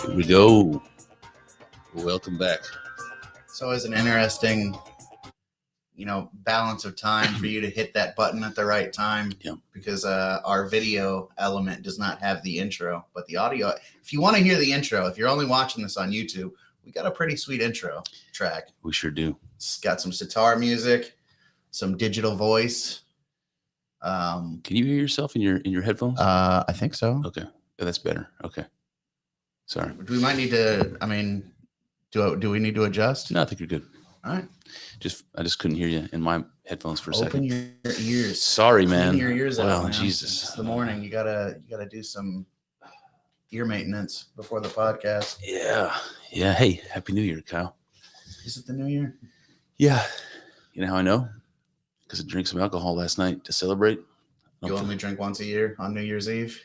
Here we go. Welcome back. It's always an interesting, balance of time for you to hit that button at the right time. Yep. Because our video element does not have the intro, but the audio. If you want to hear the intro, if you're only watching this on YouTube, we got a pretty sweet intro track. We sure do. It's got some sitar music, some digital voice. Can you hear yourself in your headphones? I think so. Okay, yeah, that's better. Okay, sorry. We might need to. Do we need to adjust? No, I think you're good. All right. I just couldn't hear you in my headphones for a second. Open your ears. Sorry, man. Clean your ears out. Well, Man. Jesus. It's the morning. You gotta do some ear maintenance before the podcast. Yeah. Hey, Happy New Year, Kyle. Is it the New Year? Yeah. You know how I know? Because I drank some alcohol last night to celebrate. You only drink once a year on New Year's Eve?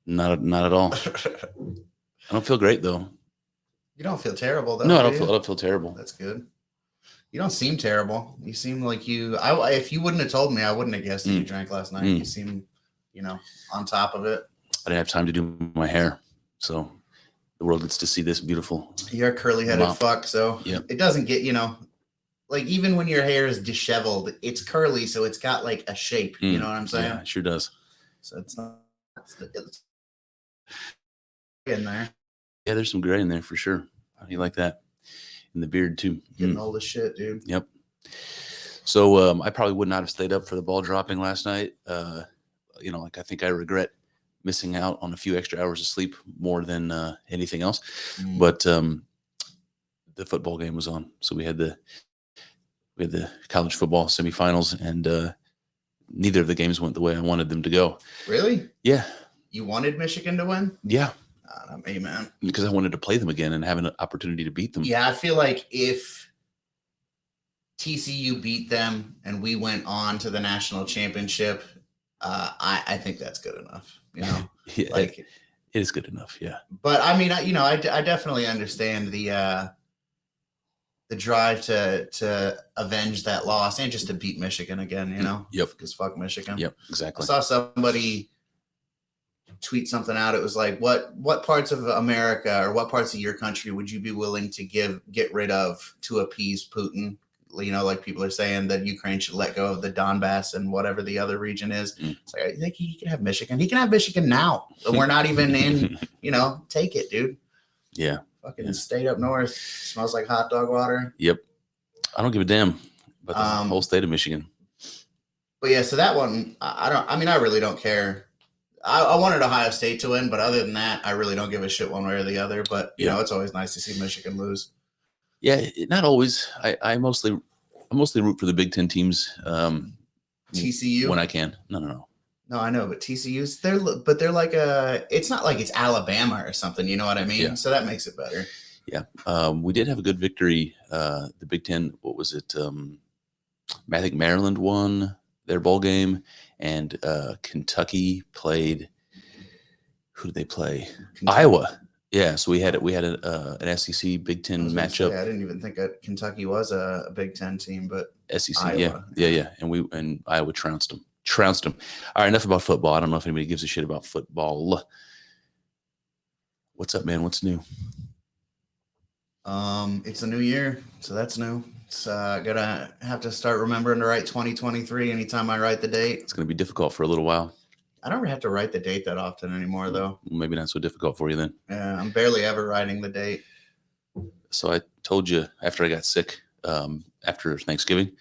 Not at all. I don't feel great though. You don't feel terrible though. No, I don't feel terrible. That's good. You don't seem terrible. You seem like you. If you wouldn't have told me, I wouldn't have guessed that you drank last night. You seem, on top of it. I didn't have time to do my hair, so the world gets to see this beautiful. You're a curly-headed fuck, so It doesn't get, like even when your hair is disheveled, it's curly, so it's got like a shape. You know what I'm saying? Yeah, it sure does. So it's not. It's in there. Yeah, there's some gray in there for sure. How do you like that? And the beard too. Getting old as shit, dude. Yep. So I probably would not have stayed up for the ball dropping last night. I think I regret missing out on a few extra hours of sleep more than anything else. But the football game was on, so we had the college football semifinals, and neither of the games went the way I wanted them to go. Really? Yeah. You wanted Michigan to win? Yeah. Not me, man. Because I wanted to play them again and have an opportunity to beat them. Yeah, I feel like if TCU beat them and we went on to the national championship, I think that's good enough. Yeah, like it is good enough. Yeah. But I mean, I definitely understand the drive to avenge that loss and just to beat Michigan again. Yep. Because fuck Michigan. Yep. Exactly. I saw somebody tweet something out. It was like, what parts of America or what parts of your country would you be willing to get rid of to appease Putin? Like people are saying that Ukraine should let go of the Donbass and whatever the other region is. It's like, I think he can have Michigan. He can have Michigan now. We're not even in, take it, dude. Yeah. Fucking state up north. Smells like hot dog water. Yep. I don't give a damn about the whole state of Michigan. But yeah, so that one, I really don't care. I wanted Ohio State to win, but other than that, I really don't give a shit one way or the other. But it's always nice to see Michigan lose. Yeah, not always. I mostly root for the Big Ten teams. TCU when I can. No. No, I know, but TCU's they're like it's not like it's Alabama or something. You know what I mean? Yeah. So that makes it better. Yeah, we did have a good victory. The Big Ten. What was it? I think Maryland won their bowl game, and Kentucky played. Who did they play? Kentucky. Iowa. Yeah, so we had an SEC Big Ten matchup. I didn't even think that Kentucky was a Big Ten team, but SEC. Iowa. Yeah, and Iowa trounced them. All right, enough about football. I don't know if anybody gives a shit about football. What's up, man? What's new? It's a new year, so that's new. It's gonna have to start remembering to write 2023 anytime I write the date. It's gonna be difficult for a little while. I don't have to write the date that often anymore, though. Maybe not so difficult for you then. Yeah, I'm barely ever writing the date. So I told you after I got sick, after Thanksgiving,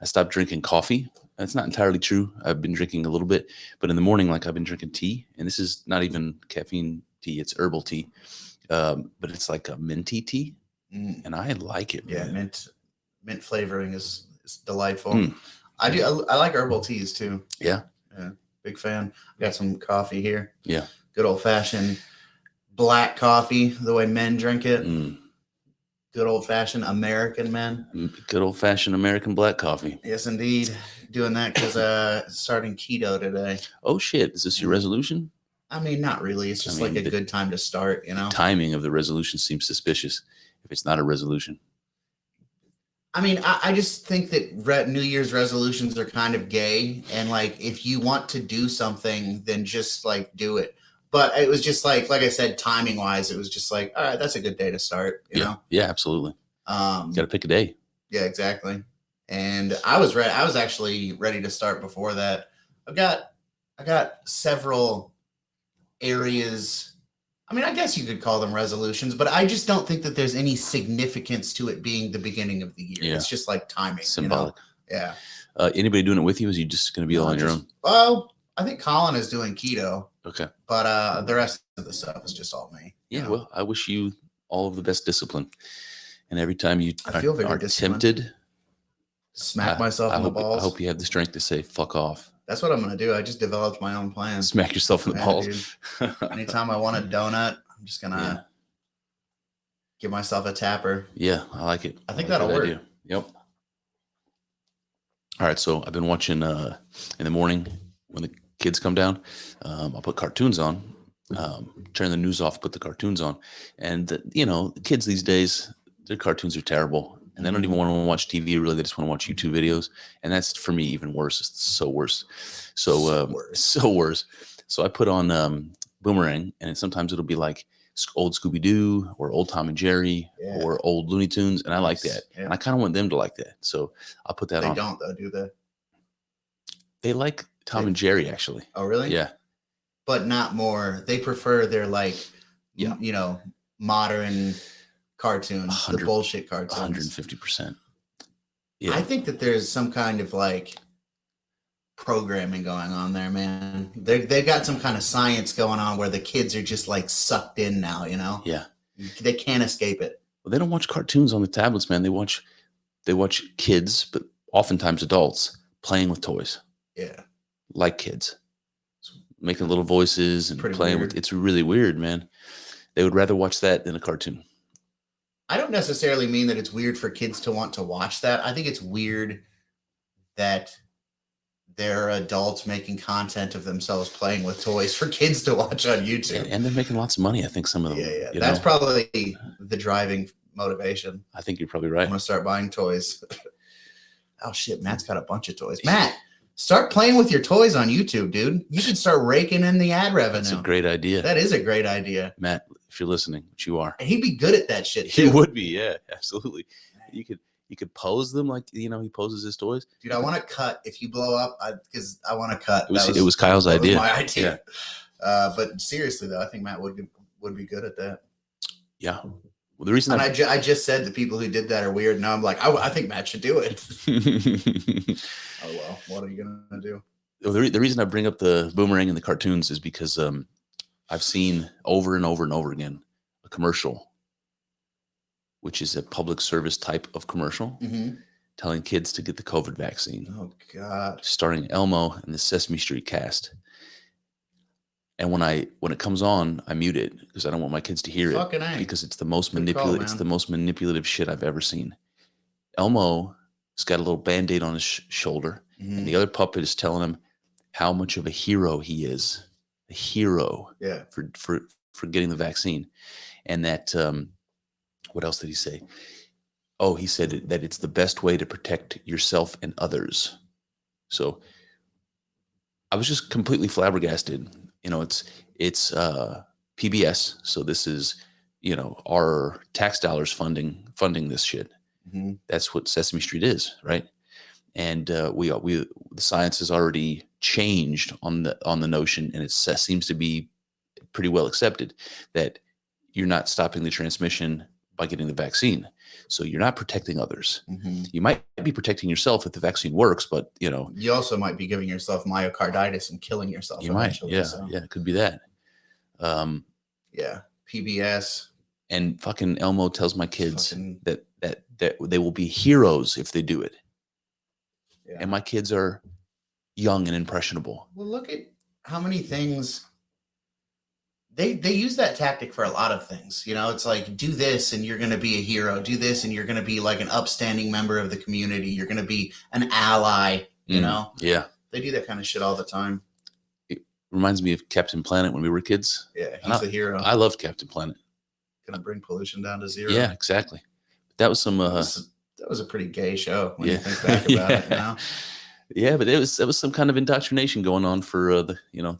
I stopped drinking coffee. That's not entirely true. I've been drinking a little bit, but in the morning, like I've been drinking tea, and this is not even caffeine tea; it's herbal tea, but it's like a minty tea, and I like it. Yeah, man. mint flavoring is delightful. I like herbal teas too. Yeah. Big fan. Got some coffee here. Yeah. Good old fashioned black coffee, the way men drink it. Good old fashioned American men. Good old fashioned American black coffee. Yes, indeed. Doing that because starting keto today. Oh shit! Is this your resolution? I mean, not really. It's just like a good time to start. The timing of the resolution seems suspicious. If it's not a resolution. I mean, I just think that New Year's resolutions are kind of gay. And like, if you want to do something, then just like do it. But it was just like I said, timing wise, it was just like, all right, that's a good day to start. You know? Yeah, absolutely. Got to pick a day. Yeah, exactly. And I was ready. I was actually ready to start before that. I got several areas. I mean, I guess you could call them resolutions, but I just don't think that there's any significance to it being the beginning of the year. Yeah. It's just like timing. Symbolic. You know? Yeah. Anybody doing it with you? Is you just going to be all on your own? Well, I think Colin is doing keto. Okay. But the rest of the stuff is just all me. Yeah. Well, I wish you all of the best discipline. And every time you I feel very are tempted, smack myself in the balls. I hope you have the strength to say, fuck off. That's what I'm going to do. I just developed my own plan. Smack yourself in the balls. Anytime I want a donut, I'm just going to give myself a tapper. Yeah, I like it. I think that'll work. Idea. Yep. All right. So I've been watching in the morning when the kids come down. I'll put cartoons on, turn the news off, put the cartoons on. And, the kids these days, their cartoons are terrible. And they don't even want to watch TV, really. They just want to watch YouTube videos. And that's, for me, even worse. It's so worse. So worse. So I put on Boomerang, and sometimes it'll be like old Scooby-Doo or old Tom and Jerry or old Looney Tunes. And I like that. Yeah. And I kind of want them to like that. So I'll put that on. They don't, though, do they? They like Tom and Jerry, actually. Oh, really? Yeah. But not more. They prefer their, modern cartoons, the bullshit cartoons. 150%. Yeah. I think that there's some kind of programming going on there, man. They got some kind of science going on where the kids are just sucked in now, Yeah. They can't escape it. Well, they don't watch cartoons on the tablets, man. They watch kids, but oftentimes adults playing with toys. Yeah. Like kids. Making little voices and playing with it's really weird, man. They would rather watch that than a cartoon. I don't necessarily mean that it's weird for kids to want to watch that. I think it's weird that they're adults making content of themselves playing with toys for kids to watch on YouTube. And they're making lots of money, I think, some of them. Yeah. That's probably the driving motivation. I think you're probably right. I'm going to start buying toys. Oh, shit. Matt's got a bunch of toys. Matt, start playing with your toys on YouTube, dude. You should start raking in the ad revenue. That's a great idea. That is a great idea. Matt, if you're listening, which you are. And he'd be good at that shit, too. He would be, yeah, absolutely. You could pose them like, he poses his toys. Dude, I want to cut if you blow up because I want to cut. It was Kyle's idea. My idea. Yeah. But seriously, though, I think Matt would be good at that. Yeah. Well, the reason I just said the people who did that are weird. Now I'm like, I think Matt should do it. Oh, well, what are you going to do? Well, the reason I bring up the Boomerang and the cartoons is because I've seen over and over and over again a commercial, which is a public service type of commercial, telling kids to get the COVID vaccine. Oh, God. Starring Elmo and the Sesame Street cast. And when it comes on, I mute it because I don't want my kids to hear it. Because it's the most manipulative. It's the most manipulative shit I've ever seen. Elmo's got a little Band-Aid on his shoulder, and the other puppet is telling him how much of a hero he is. A hero. Yeah. For getting the vaccine, and that. What else did he say? Oh, he said that it's the best way to protect yourself and others. So I was just completely flabbergasted. It's PBS. So this is, our tax dollars funding this shit. That's what Sesame Street is, right? And the science has already changed on the notion, and it seems to be pretty well accepted that you're not stopping the transmission by getting the vaccine. So you're not protecting others. You might be protecting yourself if the vaccine works, but you also might be giving yourself myocarditis and killing yourself. You might, yeah, it could be that. Yeah, PBS. And fucking Elmo tells my kids that they will be heroes if they do it. Yeah. And my kids are young and impressionable. Well, look at how many things. They use that tactic for a lot of things. It's like, do this and you're going to be a hero. Do this and you're going to be like an upstanding member of the community. You're going to be an ally, Yeah. They do that kind of shit all the time. It reminds me of Captain Planet when we were kids. Yeah, he's a hero. I love Captain Planet. Going to bring pollution down to zero. Yeah, exactly. That was some... that was a pretty gay show when you think back about it now. Yeah, but there was some kind of indoctrination going on for the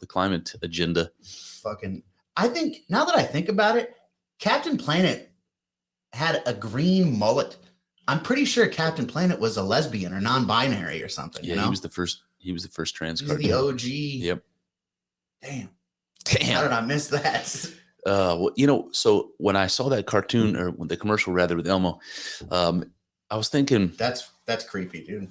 climate agenda. fucking. I think now that I think about it, Captain Planet had a green mullet. I'm pretty sure Captain Planet was a lesbian or non-binary or something. Yeah, you know? he was the first. He was the first trans. He's the OG. Yep. Damn. Damn. How did I miss that? Well, so when I saw that cartoon or the commercial rather with Elmo, I was thinking that's creepy, dude.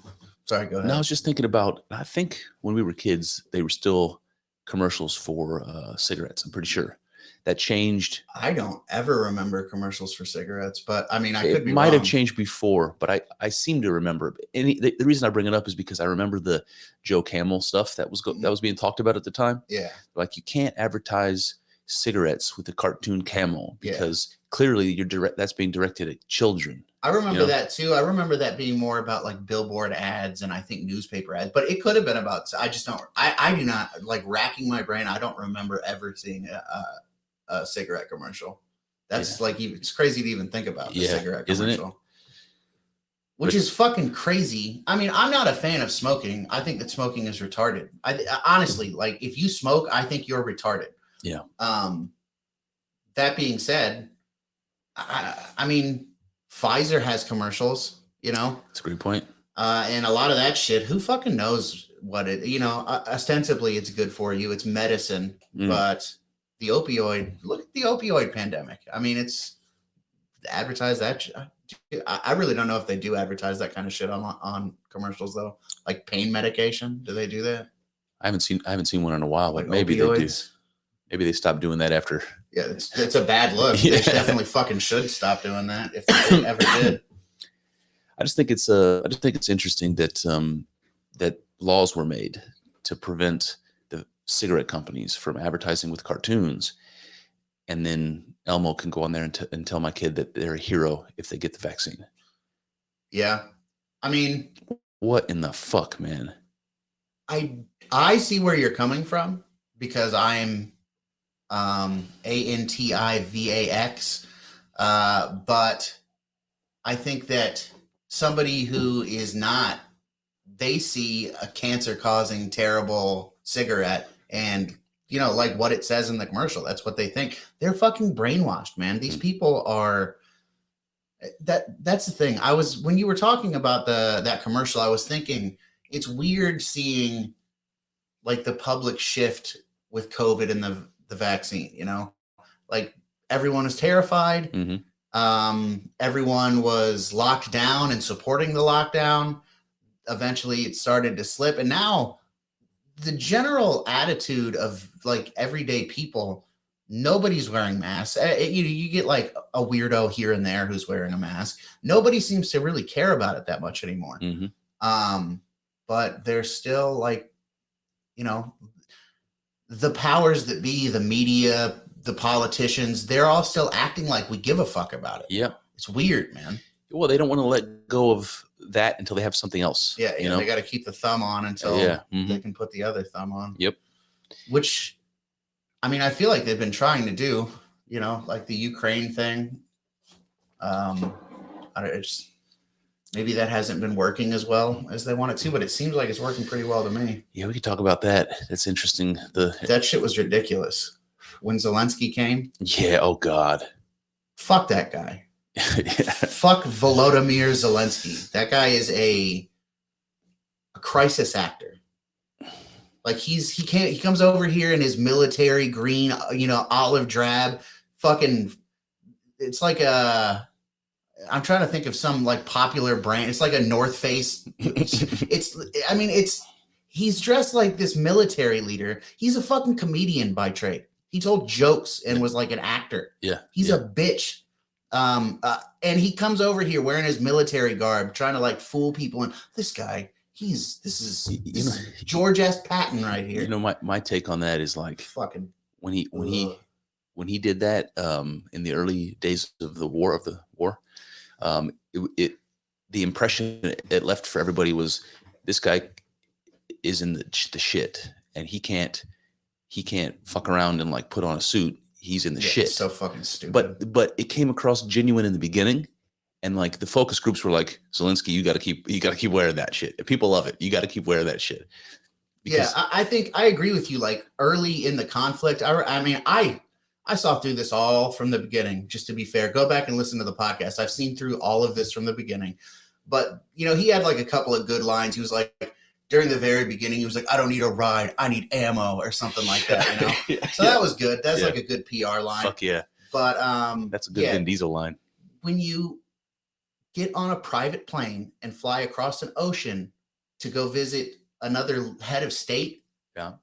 Sorry, go ahead. No, I was just thinking about. I think when we were kids, they were still commercials for cigarettes. I'm pretty sure that changed. I don't ever remember commercials for cigarettes, but I mean, I could be It might wrong. have changed before, but I seem to remember. And the reason I bring it up is because I remember the Joe Camel stuff that was being talked about at the time. Yeah, like you can't advertise cigarettes with the cartoon camel because clearly that's being directed at children. I remember that too. I remember that being more about like billboard ads and I think newspaper ads, but it could have been about. I just don't. I do not like racking my brain. I don't remember ever seeing a cigarette commercial. That's like it's crazy to even think about the cigarette commercial, isn't it? Which is fucking crazy. I mean, I'm not a fan of smoking. I think that smoking is retarded. I honestly, like, if you smoke, I think you're retarded. Yeah. That being said, I mean, Pfizer has commercials, That's a great point. And a lot of that shit, who fucking knows what it, ostensibly it's good for you. It's medicine, but look at the opioid pandemic. I mean, it's advertise that. I really don't know if they do advertise that kind of shit on commercials though. Like pain medication. Do they do that? I haven't seen one in a while, but like maybe opioids? They do. Maybe they stopped doing that after. Yeah, it's a bad look. They definitely fucking should stop doing that if they ever did. I just think it's interesting that that laws were made to prevent the cigarette companies from advertising with cartoons, and then Elmo can go on there and tell my kid that they're a hero if they get the vaccine. Yeah, I mean, what in the fuck, man? I see where you're coming from because I'm ANTIVAX, but I think that somebody who is not, they see a cancer-causing terrible cigarette and, like what it says in the commercial, that's what they think. They're fucking brainwashed, man. These people are, that's the thing. When you were talking about that commercial, I was thinking it's weird seeing like the public shift with COVID and the vaccine, like everyone is terrified. Mm-hmm. Everyone was locked down and supporting the lockdown. Eventually it started to slip. And now the general attitude of like everyday people, nobody's wearing masks. You get like a weirdo here and there who's wearing a mask. Nobody seems to really care about it that much anymore. Mm-hmm. But there's still like, the powers that be, the media, the politicians, they're all still acting like we give a fuck about it. Yeah. It's weird, man. Well, they don't want to let go of that until they have something else. Yeah. They got to keep the thumb on until they can put the other thumb on. Yep. Which, I mean, I feel like they've been trying to do, like the Ukraine thing. Maybe that hasn't been working as well as they want it to, but it seems like it's working pretty well to me. Yeah, we could talk about that. That's interesting. That shit was ridiculous. When Zelensky came. Yeah, oh God. Fuck that guy. Fuck Volodymyr Zelensky. That guy is a crisis actor. Like he comes over here in his military green, olive drab, fucking, it's like I'm trying to think of some like popular brand. It's like a North Face. He's dressed like this military leader. He's a fucking comedian by trade. He told jokes and was like an actor. Yeah. He's a bitch. And he comes over here wearing his military garb, trying to like fool people. And this guy, this is George S. Patton right here. My take on that is like fucking when he did that in the early days of the war, the impression it left for everybody was this guy is in the shit and he can't fuck around and like put on a suit. He's in the shit. It's so fucking stupid. But it came across genuine in the beginning, and like the focus groups were like, Zelensky, you got to keep wearing that shit. If people love it, you got to keep wearing that shit. Yeah, I think I agree with you. Like early in the conflict, I mean, I saw through this all from the beginning. Just to be fair, go back and listen to the podcast. I've seen through all of this from the beginning. But he had like a couple of good lines. He was like, during the very beginning, he was like, "I don't need a ride, I need ammo," or something like that. So that was good. That's like a good PR line. Fuck yeah. But that's a good Vin Diesel line. When you get on a private plane and fly across an ocean to go visit another head of state,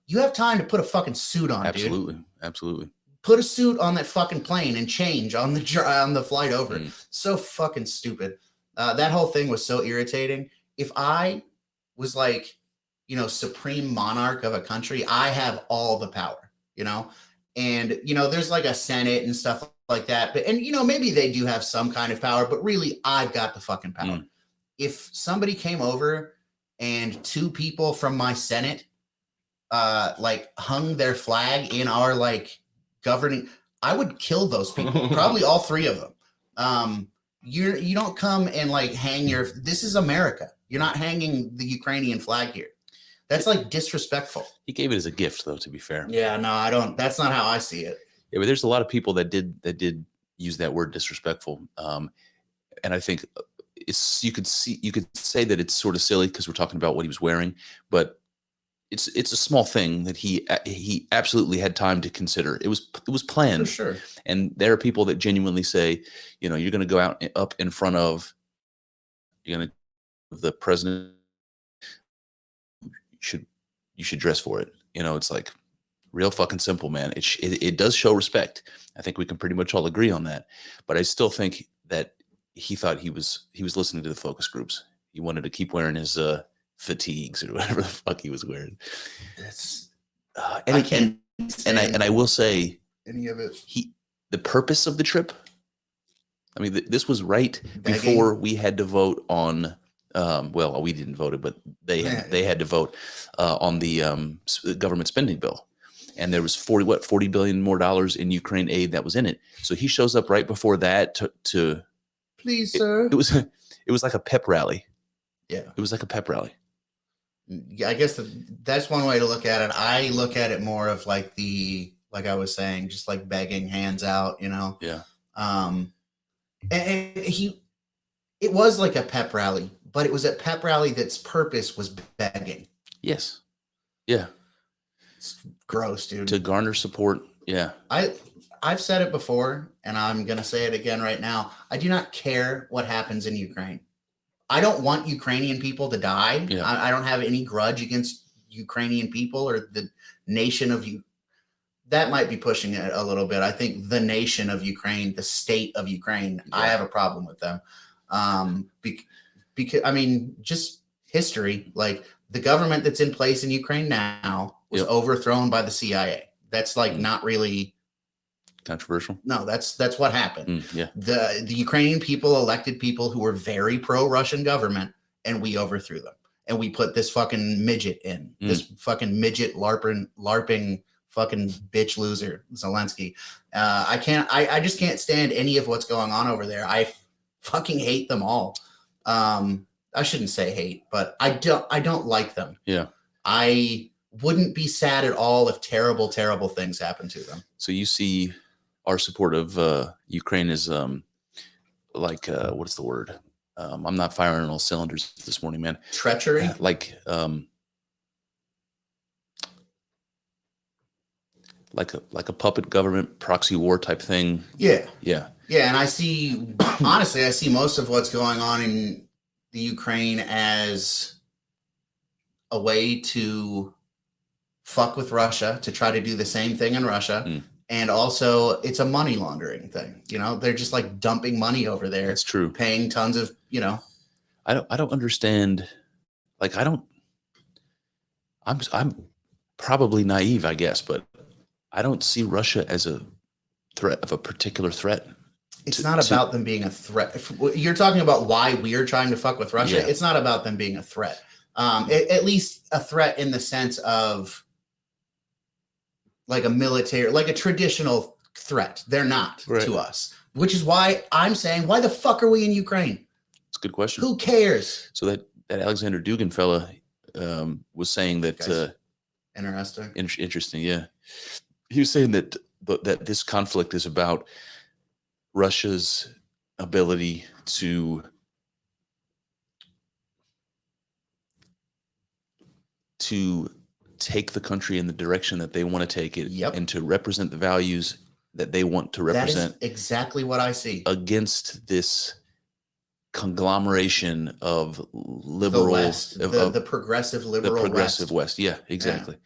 you have time to put a fucking suit on, dude. Absolutely. Put a suit on that fucking plane and change on the flight over. So fucking stupid. That whole thing was so irritating. If I was like, supreme monarch of a country, I have all the power, and, there's like a Senate and stuff like that. But, and, maybe they do have some kind of power, but really I've got the fucking power. If somebody came over and 2 people from my Senate, like hung their flag in our like governing, I would kill those people. Probably all 3 of them. You don't come and like hang this is America. You're not hanging the Ukrainian flag here. That's like disrespectful. He gave it as a gift, though, to be fair. Yeah, no, I don't. That's not how I see it. Yeah, but there's a lot of people that did use that word disrespectful. And I think you could say that it's sort of silly because we're talking about what he was wearing, but it's a small thing that he absolutely had time to consider. It was planned. For sure. And there are people that genuinely say, you're going to go up in front of, the president. You should dress for it. It's like real fucking simple, man. It does show respect. I think we can pretty much all agree on that. But I still think that he thought he was listening to the focus groups. He wanted to keep wearing his fatigues or whatever the fuck he was wearing. That's and I will say any of it. The purpose of the trip. I mean, this was right before we had to vote on. Well, we didn't vote it, but they had to vote on the government spending bill, and there was $40 billion more in Ukraine aid that was in it. So he shows up right before that to please, sir. It was like a pep rally. Yeah, it was like a pep rally. Yeah, I guess that's one way to look at it. I look at it more of like like I was saying, just like begging, hands out, Yeah. And it was like a pep rally, but it was a pep rally that's purpose was begging. Yes. Yeah. It's gross, dude. To garner support. Yeah. I've said it before, and I'm going to say it again right now. I do not care what happens in Ukraine. I don't want Ukrainian people to die. Yeah. I don't have any grudge against Ukrainian people or the nation of you. That might be pushing it a little bit. I think the nation of Ukraine, the state of Ukraine, I have a problem with them. Because I mean, just history, like the government that's in place in Ukraine now was overthrown by the CIA. That's like not really controversial. No, that's what happened. Yeah. The Ukrainian people elected people who were very pro-Russian government, and we overthrew them. And we put this fucking midget in. This fucking midget LARPing fucking bitch loser, Zelensky. I just can't stand any of what's going on over there. I fucking hate them all. I shouldn't say hate, but I don't like them. Yeah. I wouldn't be sad at all if terrible, terrible things happen to them. So you see our support of Ukraine is like what's the word? I'm not firing on all cylinders this morning, man. Treachery? Like a puppet government proxy war type thing. Yeah. Yeah. Yeah, and I see honestly, I see most of what's going on in the Ukraine as a way to fuck with Russia, to try to do the same thing in Russia. And also it's a money laundering thing. They're just like dumping money over there. That's true. Paying tons of, I don't understand. Like, I'm probably naive, I guess, but I don't see Russia as a threat of a particular threat. It's not about them being a threat. If you're talking about why we're trying to fuck with Russia. Yeah. It's not about them being a threat. At least a threat in the sense of like a military, like a traditional threat. They're not to us, which is why I'm saying, why the fuck are we in Ukraine? It's a good question. Who cares? So that Alexander Dugin fella was saying that Interesting. Interesting. Yeah. He was saying that that this conflict is about Russia's ability to take the country in the direction that they want to take it, Yep. and to represent the values that they want to represent. That is exactly what I see. Against this conglomeration of liberal, the West, the progressive liberal, the progressive West. Yeah, exactly.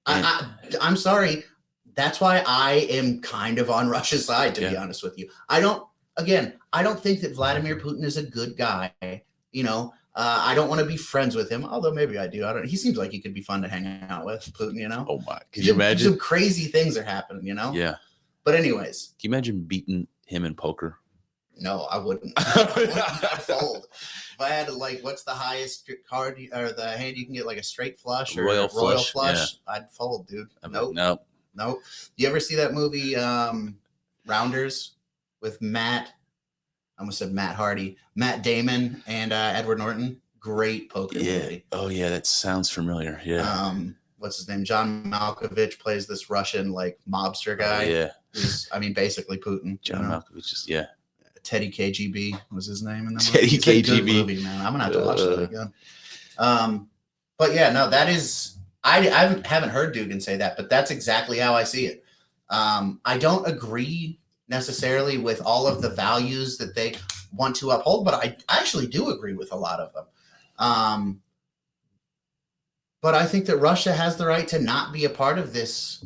Yeah. I'm sorry. That's why I am kind of on Russia's side, to be Yeah. honest with you. I don't think that Vladimir Putin is a good guy. You know, I don't want to be friends with him, although maybe I do. He seems like he could be fun to hang out with, Putin, you know? Oh my, can you imagine? Some crazy things are happening, you know? Yeah. But anyways. Can you imagine beating him in poker? No, I wouldn't. I'd fold. If I had to, like, what's the highest card or the hand you can get, like a straight flush or royal flush? Yeah. I'd fold, dude. Nope. You ever see that movie Rounders with Matt? I almost said Matt Hardy, Matt Damon, and Edward Norton. Great poker movie. Oh yeah, that sounds familiar. Yeah. What's his name? John Malkovich plays this Russian like mobster guy. Oh, yeah. Who's, I mean, basically Putin. John Malkovich is Teddy KGB was his name in the movie. Teddy KGB. Good movie, man. I'm gonna have to watch that again. But yeah, no, that is. I haven't heard Dugan say that, but that's exactly how I see it. I don't agree necessarily with all of the values that they want to uphold, but I actually do agree with a lot of them. But I think that Russia has the right to not be a part of this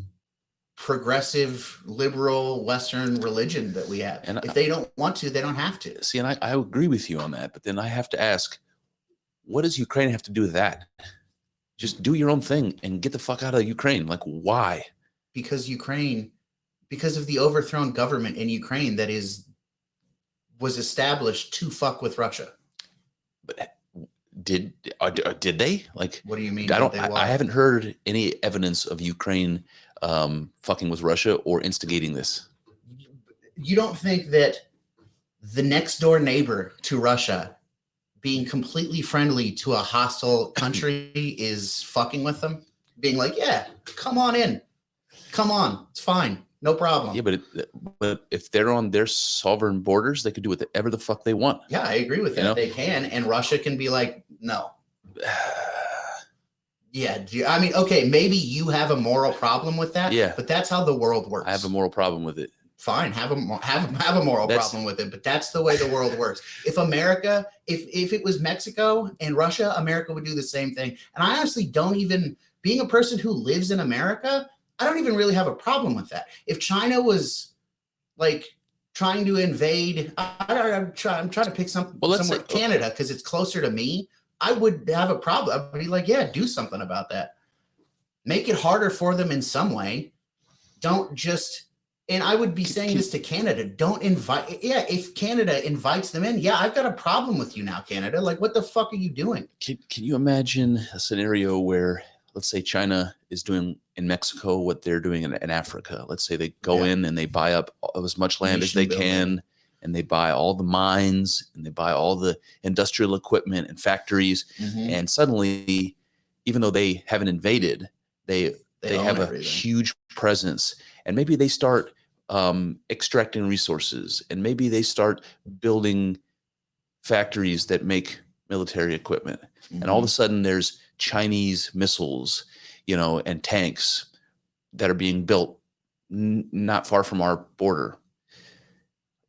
progressive, liberal, Western religion that we have. And if they don't want to, they don't have to. See, and I agree with you on that, but then I have to ask, what does Ukraine have to do with that? Just do your own thing and get the fuck out of Ukraine. Like, why? Because of the overthrown government in Ukraine that was established to fuck with Russia. But did they? Like, what do you mean? I haven't heard any evidence of Ukraine fucking with Russia or instigating this. You don't think that the next door neighbor to Russia being completely friendly to a hostile country is fucking with them? Being like, yeah, come on in. Come on. It's fine. No problem. Yeah, but if they're on their sovereign borders, they could do whatever the fuck they want. Yeah, I agree with that. You know? They can, and Russia can be like, no. Yeah, I mean, okay, maybe you have a moral problem with that. Yeah, but that's how the world works. I have a moral problem with it. Fine, have a moral problem with it, but that's the way the world works. If America, if it was Mexico and Russia, America would do the same thing. And I honestly don't even, being a person who lives in America, I don't even really have a problem with that. If China was like trying to invade, I'm trying to pick somewhere Canada because it's closer to me, I would have a problem. I'd be like, yeah, do something about that. Make it harder for them in some way. Don't just, and I would be saying this to Canada, don't invite, yeah, if Canada invites them in, yeah, I've got a problem with you now, Canada. Like, what the fuck are you doing? Can you imagine a scenario where, let's say China is doing in Mexico what they're doing in Africa? Let's say they go in and they buy up as much land as they can, and they buy all the mines and they buy all the industrial equipment and factories. And suddenly, even though they haven't invaded, they have a huge presence, and maybe they start extracting resources, and maybe they start building factories that make military equipment. And all of a sudden there's Chinese missiles, and tanks that are being built not far from our border.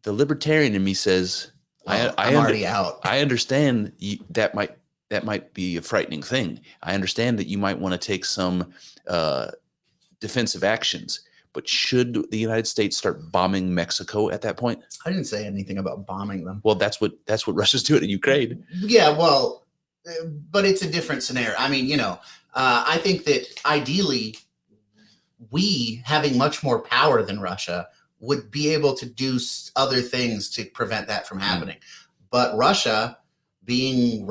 The libertarian in me says, I'm already out. I understand that might be a frightening thing. I understand that you might want to take some defensive actions, but should the United States start bombing Mexico at that point? I didn't say anything about bombing them. Well, that's what Russia's doing in Ukraine. Yeah, well, but it's a different scenario. I mean, I think that ideally we, having much more power than Russia, would be able to do other things to prevent that from happening. But Russia, being a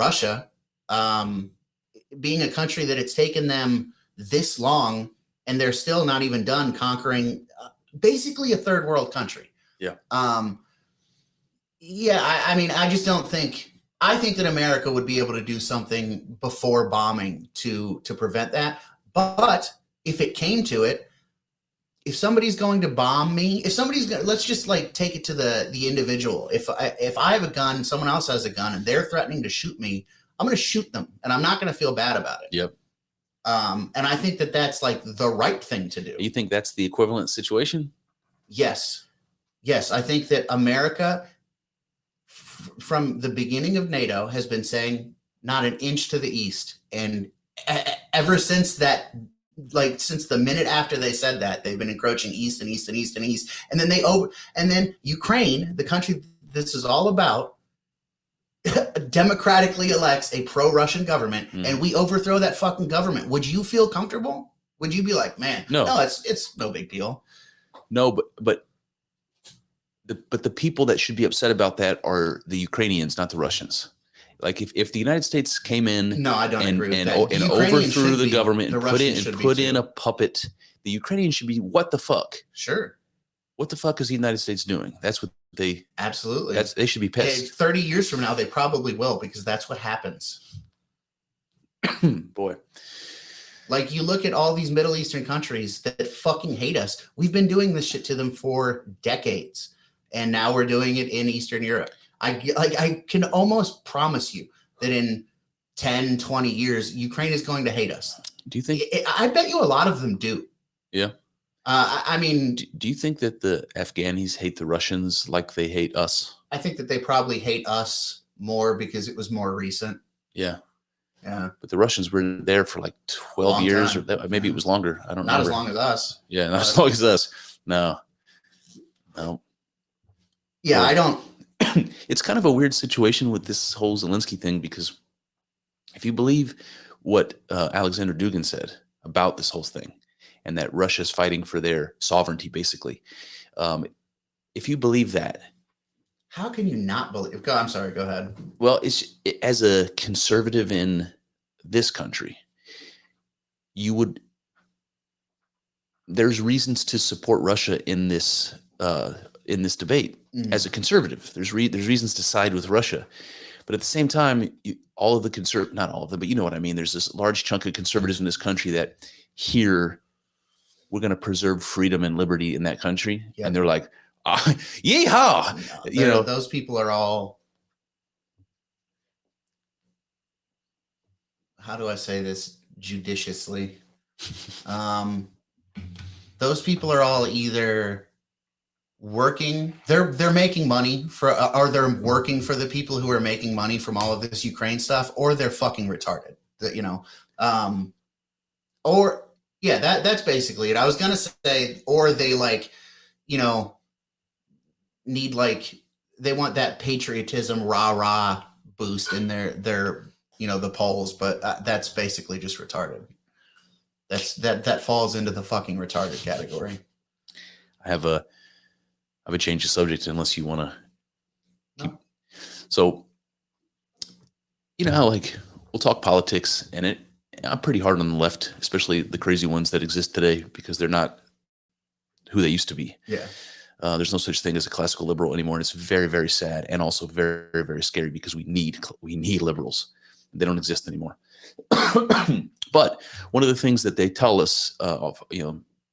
country that it's taken them this long, and they're still not even done conquering basically a third world country. Yeah. I mean, I just don't think, I think that America would be able to do something before bombing to prevent that. But if it came to it, if somebody's going to bomb me, if somebody's going, let's just like take it to the individual. If I have a gun, someone else has a gun, and they're threatening to shoot me, I'm going to shoot them, and I'm not going to feel bad about it. Yep. And I think that that's like the right thing to do. You think that's the equivalent situation? Yes. Yes. I think that America, from the beginning of NATO, has been saying not an inch to the east. And ever since that, like since the minute after they said that, they've been encroaching east and east and east and east. And then and then Ukraine, the country this is all about, democratically elects a pro-Russian government, and we overthrow that fucking government. Would you feel comfortable? Would you be like, man, no, it's no big deal? No, but the people that should be upset about that are the Ukrainians, not the Russians. Like if the United States came in, no, I don't agree with that. And overthrew the government and put in a puppet, the Ukrainians should be, what the fuck? Sure. What the fuck is the United States doing? That's what they absolutely. They should be pissed. 30 years from now, they probably will, because that's what happens. Boy. Like, you look at all these Middle Eastern countries that fucking hate us. We've been doing this shit to them for decades, and now we're doing it in Eastern Europe. I can almost promise you that in 10, 20 years, Ukraine is going to hate us. Do you think? I bet you a lot of them do. Yeah. I mean, do you think that the Afghanis hate the Russians like they hate us? I think that they probably hate us more because it was more recent. Yeah. Yeah. But the Russians were there for like 12 years, or maybe it was longer. I don't know. Not as long as us. Yeah, not as long as us. No. Yeah, I don't. It's kind of a weird situation with this whole Zelensky thing, because if you believe what Alexander Dugin said about this whole thing, and that Russia's fighting for their sovereignty, basically, if you believe that, how can you not believe? I'm sorry. Go ahead. Well, as a conservative in this country, there's reasons to support Russia in this debate. As a conservative, there's reasons to side with Russia, but at the same time, all of the not all of them, but you know what I mean. There's this large chunk of conservatives in this country that here we're going to preserve freedom and liberty in that country, and they're like, yeehaw! No, those people are all. How do I say this judiciously? Those people are all either working, they're making money or they're working for the people who are making money from all of this Ukraine stuff, or they're fucking retarded. Or yeah, that's basically it. I was gonna say, or they need they want that patriotism rah boost in their the polls, but that's basically just retarded. That falls into the fucking retarded category. I have a change of subject, unless you want to keep. No. So, you know how we'll talk politics, and I'm pretty hard on the left, especially the crazy ones that exist today, because they're not who they used to be. Yeah. There's no such thing as a classical liberal anymore, and it's very, very sad, and also very, very, very scary, because we need liberals. They don't exist anymore. But one of the things that they tell us,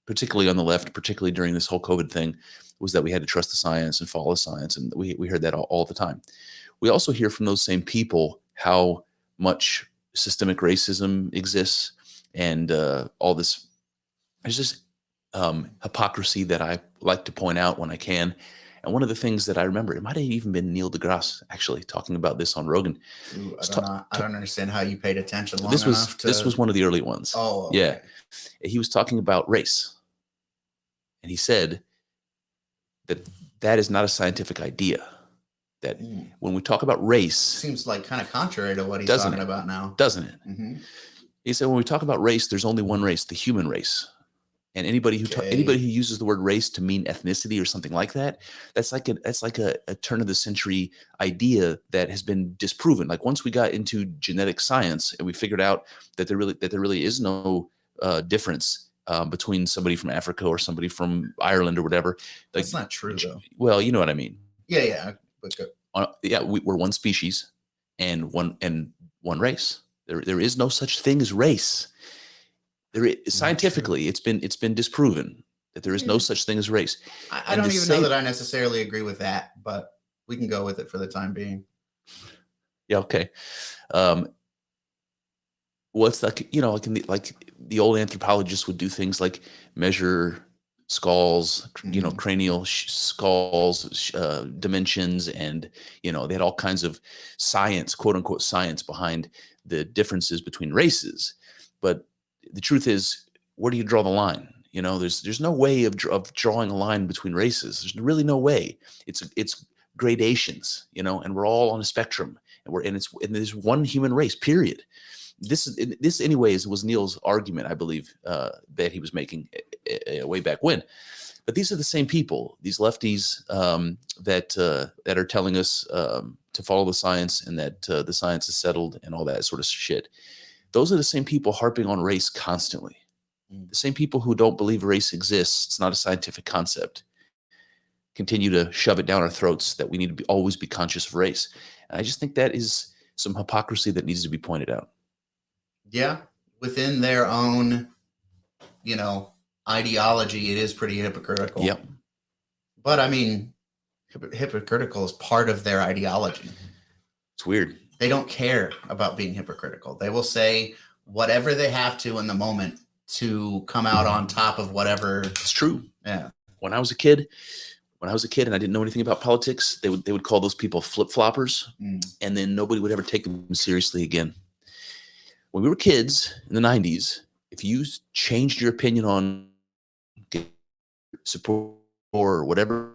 particularly on the left, particularly during this whole COVID thing, was that we had to trust the science and follow science, and we heard that all the time. We also hear from those same people how much systemic racism exists, and all this. There's just hypocrisy that I like to point out when I can. And one of the things that I remember, it might have even been Neil deGrasse actually talking about this on Rogan. Ooh, I don't understand how you paid attention long enough. This was one of the early ones. Oh, okay. Yeah. He was talking about race, and he said that is not a scientific idea. That when we talk about race, seems like kind of contrary to what he's talking about now, doesn't it? Mm-hmm. He said when we talk about race, there's only one race, the human race. And anybody who uses the word race to mean ethnicity or something like that, that's like a turn of the century idea that has been disproven. Like, once we got into genetic science and we figured out that there really is no difference between somebody from Africa or somebody from Ireland or whatever. That's not true, though. Well, you know what I mean. Yeah. Let's go. We're one species and one race. There is no such thing as race. Scientifically, it's been disproven that there is no such thing as race. I don't even know that I necessarily agree with that, but we can go with it for the time being. Yeah. Okay. What's like, like the old anthropologists would do things like measure skulls, cranial skulls, dimensions, and they had all kinds of science, quote unquote science, behind the differences between races. But the truth is, where do you draw the line? There's no way of drawing a line between races. There's really no way. It's gradations, and we're all on a spectrum, and there's one human race, period. This anyways was Neil's argument, I believe, that he was making way back when. But these are the same people, these lefties that are telling us to follow the science, and that the science is settled and all that sort of shit. Those are the same people harping on race constantly. The same people who don't believe race exists. It's not a scientific concept. Continue to shove it down our throats that we need to always be conscious of race. And I just think that is some hypocrisy that needs to be pointed out. Yeah, within their own, ideology, it is pretty hypocritical. Yep. But I mean, hypocritical is part of their ideology. It's weird. They don't care about being hypocritical. They will say whatever they have to in the moment to come out on top of whatever. It's true. Yeah. When I was a kid and I didn't know anything about politics, they would call those people flip-floppers, and then nobody would ever take them seriously again. When we were kids in the 90s, if you changed your opinion on support or whatever,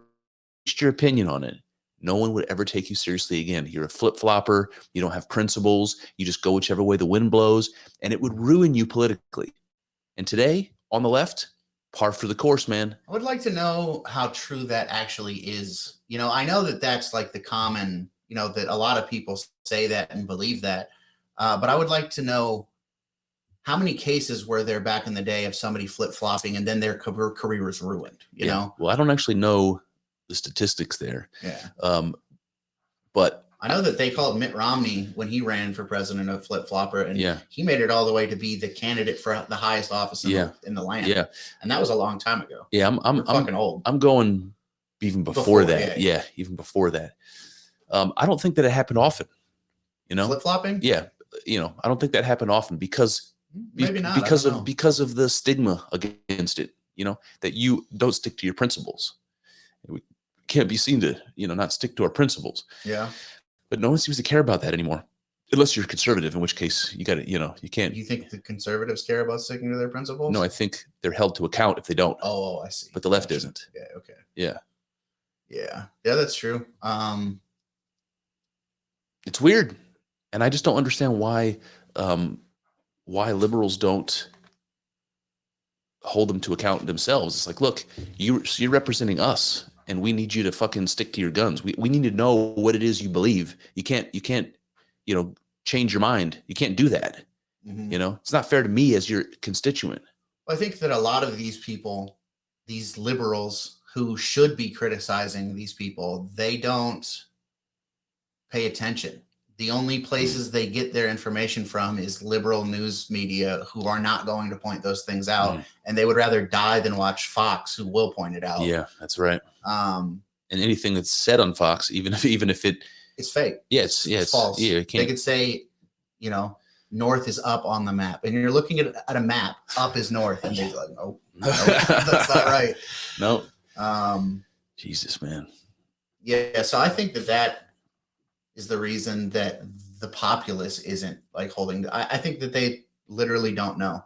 changed your opinion on it, no one would ever take you seriously again. You're a flip-flopper. You don't have principles. You just go whichever way the wind blows, and it would ruin you politically. And today, on the left, par for the course, man. I would like to know how true that actually is. I know that that's like the common, that a lot of people say that and believe that. But I would like to know how many cases were there back in the day of somebody flip-flopping and then their career was ruined, you know? Well, I don't actually know the statistics there. Yeah. But I know that they called Mitt Romney when he ran for president a flip-flopper, and he made it all the way to be the candidate for the highest office in the land. Yeah. And that was a long time ago. Yeah, I'm fucking old. I'm going even before that. Yeah, even before that. I don't think that it happened often. Flip-flopping? Yeah. I don't think that happened often because maybe not, because of the stigma against it, that you don't stick to your principles. We can't be seen to, not stick to our principles. Yeah. But no one seems to care about that anymore. Unless you're conservative, in which case you got to, you can't. You think the conservatives care about sticking to their principles? No, I think they're held to account if they don't. Oh, I see. But the left isn't. Yeah. Okay. Yeah. Yeah. Yeah, that's true. It's weird. And I just don't understand why liberals don't hold them to account themselves. It's like, look, you're representing us, and we need you to fucking stick to your guns. We need to know what it is you believe. You can't, change your mind. You can't do that. Mm-hmm. It's not fair to me as your constituent. I think that a lot of these people, these liberals who should be criticizing these people, they don't pay attention. The only places they get their information from is liberal news media who are not going to point those things out. And they would rather die than watch Fox, who will point it out. Yeah, that's right. And anything that's said on Fox, even if it's fake. Yeah, it's false. Yeah, they could say, north is up on the map. And you're looking at a map, up is north. And they're like, nope, that's not right. Nope. Jesus, man. Yeah, so I think that is the reason that the populace isn't like holding. I think that they literally don't know.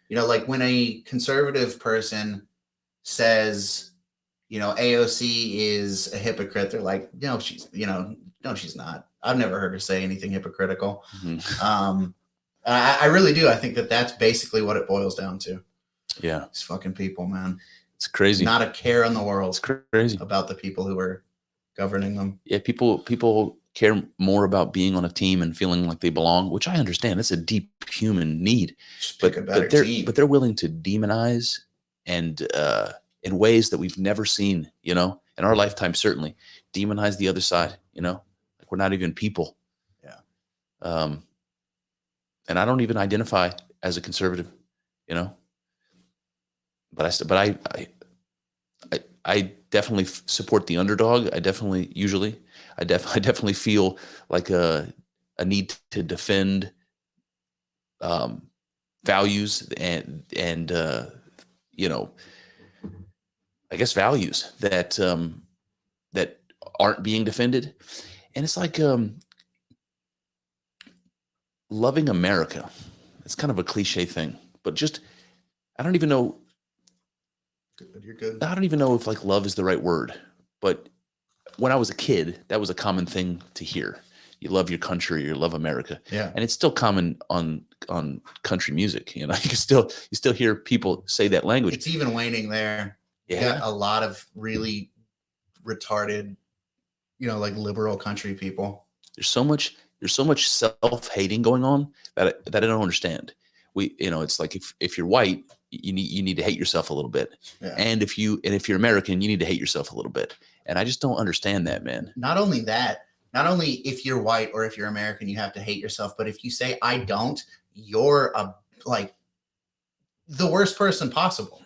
Like when a conservative person says, AOC is a hypocrite, they're like, no, she's not. I've never heard her say anything hypocritical. Mm-hmm. I really do. I think that that's basically what it boils down to. Yeah. These fucking people, man. It's crazy. Not a care in the world. It's crazy about the people who are governing them. Yeah. People care more about being on a team and feeling like they belong, which I understand. It's a deep human need, but they're willing to demonize and in ways that we've never seen, in our lifetime, certainly demonize the other side, like we're not even people. Yeah. And I don't even identify as a conservative. you know. I definitely support the underdog. I definitely feel like a need to defend values and you know, I guess values that that aren't being defended. And it's like loving America. It's kind of a cliche thing, but just I don't even know. You're good. I don't even know if like love is the right word, but when I was a kid, that was a common thing to hear. You love your country, you love America. Yeah. And it's still common on country music. You know, you still hear people say that language. It's even waning there. Yeah. You got a lot of really retarded, you know, like liberal country people. There's so much self-hating going on that I don't understand. It's like if you're white, you need to hate yourself a little bit. Yeah. And if you're American, you need to hate yourself a little bit. And I just don't understand that, man. Not only if you're white or if you're American, you have to hate yourself. But if you say, I don't, you're like the worst person possible.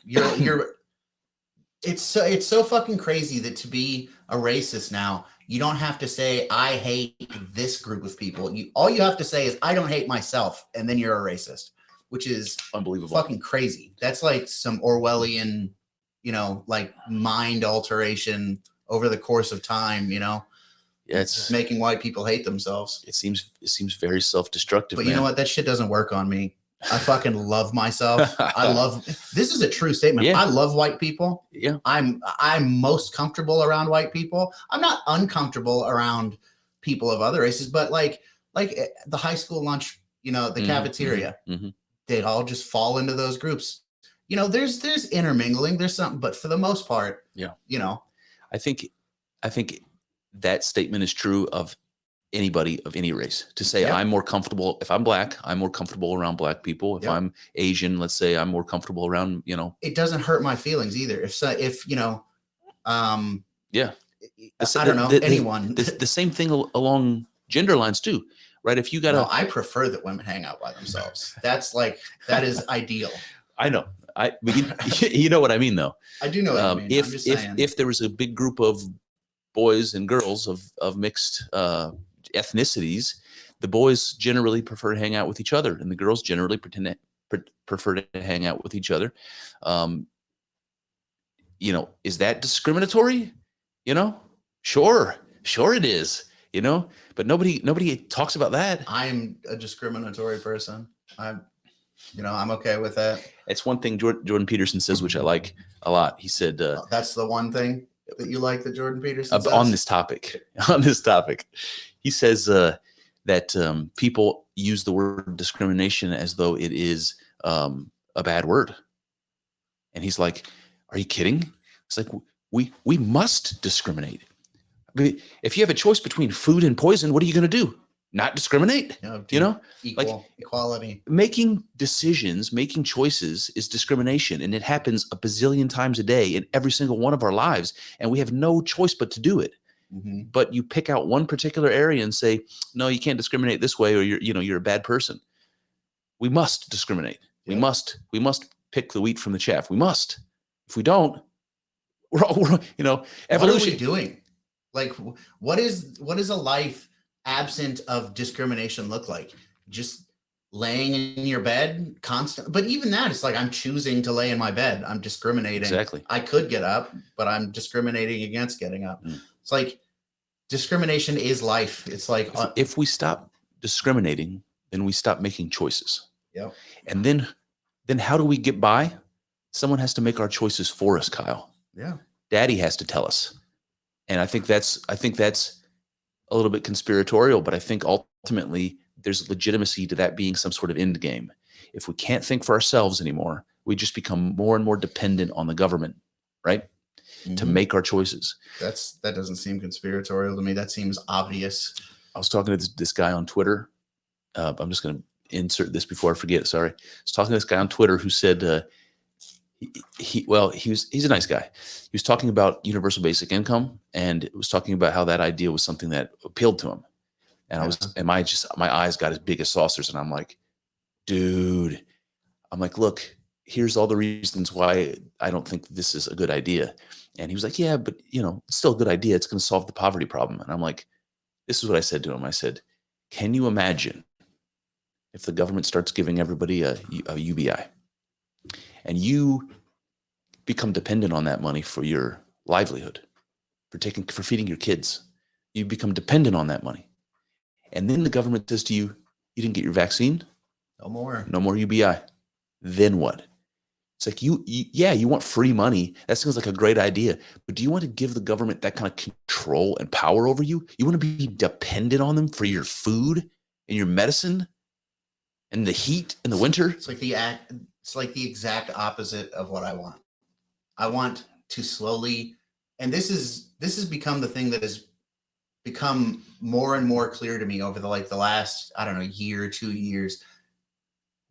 It's so fucking crazy that to be a racist now, you don't have to say, I hate this group of people. All you have to say is, I don't hate myself. And then you're a racist, which is unbelievable. Fucking crazy. That's like some Orwellian, you know, like mind alteration over the course of time, you know? Yeah, it's just making white people hate themselves. It seems very self-destructive. But you know what? That shit doesn't work on me. I fucking love myself. This is a true statement. Yeah. I love white people. Yeah. I'm most comfortable around white people. I'm not uncomfortable around people of other races, but like the high school lunch, you know, the cafeteria, they all just fall into those groups. You know, there's intermingling, there's something, but for the most part, yeah, you know, I think that statement is true of anybody of any race. To say I'm more comfortable if I'm black, I'm more comfortable around black people. If I'm Asian, let's say, I'm more comfortable around, you know. It doesn't hurt my feelings either. If you know, yeah, I don't know, anyone. The same thing along gender lines too, right? If you got to, I prefer that women hang out by themselves. That is ideal. I know. But you know what I mean, though. I do know what I mean. If there was a big group of boys and girls of mixed ethnicities, the boys generally prefer to hang out with each other, and the girls generally prefer to hang out with each other. You know, is that discriminatory? You know, sure it is. You know, but nobody talks about that. I'm a discriminatory person. I'm okay with that. It's one thing Jordan Peterson says, which I like a lot. He said, "That's the one thing that you like that Jordan Peterson says?" On this topic. He says that people use the word discrimination as though it is a bad word. And he's like, are you kidding? It's like, we must discriminate. I mean, if you have a choice between food and poison, what are you going to do? Not discriminate? You know? Equality. Making decisions, making choices is discrimination. And it happens a bazillion times a day in every single one of our lives. And we have no choice but to do it. But you pick out one particular area and say, no, you can't discriminate this way, or you're a bad person. We must discriminate. We must pick the wheat from the chaff. We must. If we don't, we're evolution. What are we doing? Like, what is a life absent of discrimination look like? Just laying in your bed constant. But even that, it's like, I'm choosing to lay in my bed. I'm discriminating. Exactly. I could get up, but I'm discriminating against getting up. It's like discrimination is life. It's like if we stop discriminating, then we stop making choices. Yeah. And then how do we get by? Someone has to make our choices for us, Kyle. Yeah. Daddy has to tell us. And I think that's a little bit conspiratorial, but I think ultimately there's legitimacy to that being some sort of end game. If we can't think for ourselves anymore, we just become more and more dependent on the government, right? To make our choices. That doesn't seem conspiratorial to me. That seems obvious. I was talking to this guy on Twitter. I'm just going to insert this before I forget. Sorry. I was talking to this guy on Twitter who said he's a nice guy. He was talking about universal basic income, and it was talking about how that idea was something that appealed to him. And my eyes got as big as saucers, and I'm like, dude, look, here's all the reasons why I don't think this is a good idea. And he was like, yeah, but it's still a good idea. It's going to solve the poverty problem. And I'm like, this is what I said to him. I said, can you imagine if the government starts giving everybody a UBI and you become dependent on that money for your livelihood, for feeding your kids? You become dependent on that money. And then the government says to you, you didn't get your vaccine? No more. No more UBI. Then what? It's like, you want free money. That sounds like a great idea. But do you want to give the government that kind of control and power over you? You want to be dependent on them for your food and your medicine and the heat in the winter? It's like the exact opposite of what I want. I want to slowly, and this has become the thing that has become more and more clear to me over the last, I don't know, year, 2 years.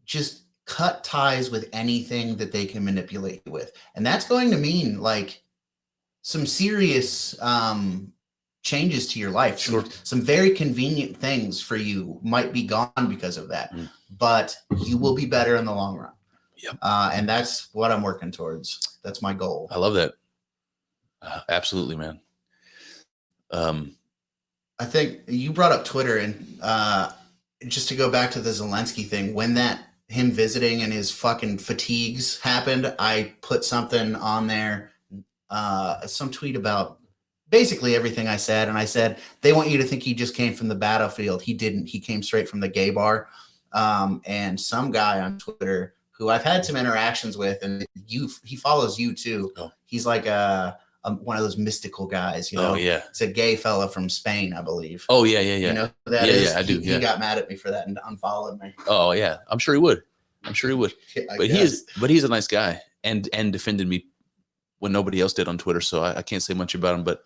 Just cut ties with anything that they can manipulate you with. And that's going to mean like some serious changes to your life. Sure. Some very convenient things for you might be gone because of that, but you will be better in the long run. Yep. And that's what I'm working towards. That's my goal. I love that. Absolutely, man. I think you brought up Twitter, and just to go back to the Zelensky thing, when him visiting and his fucking fatigues happened, I put something on there, some tweet about basically everything I said. And I said, they want you to think he just came from the battlefield. He didn't. He came straight from the gay bar. And some guy on Twitter who I've had some interactions with, and he follows you too. Oh. He's like one of those mystical guys, Oh, yeah. It's a gay fella from Spain, I believe. Oh, yeah. You know who that is? Yeah, I do. He got mad at me for that and unfollowed me. Oh, yeah. I'm sure he would. But he's a nice guy and defended me when nobody else did on Twitter. So I can't say much about him, but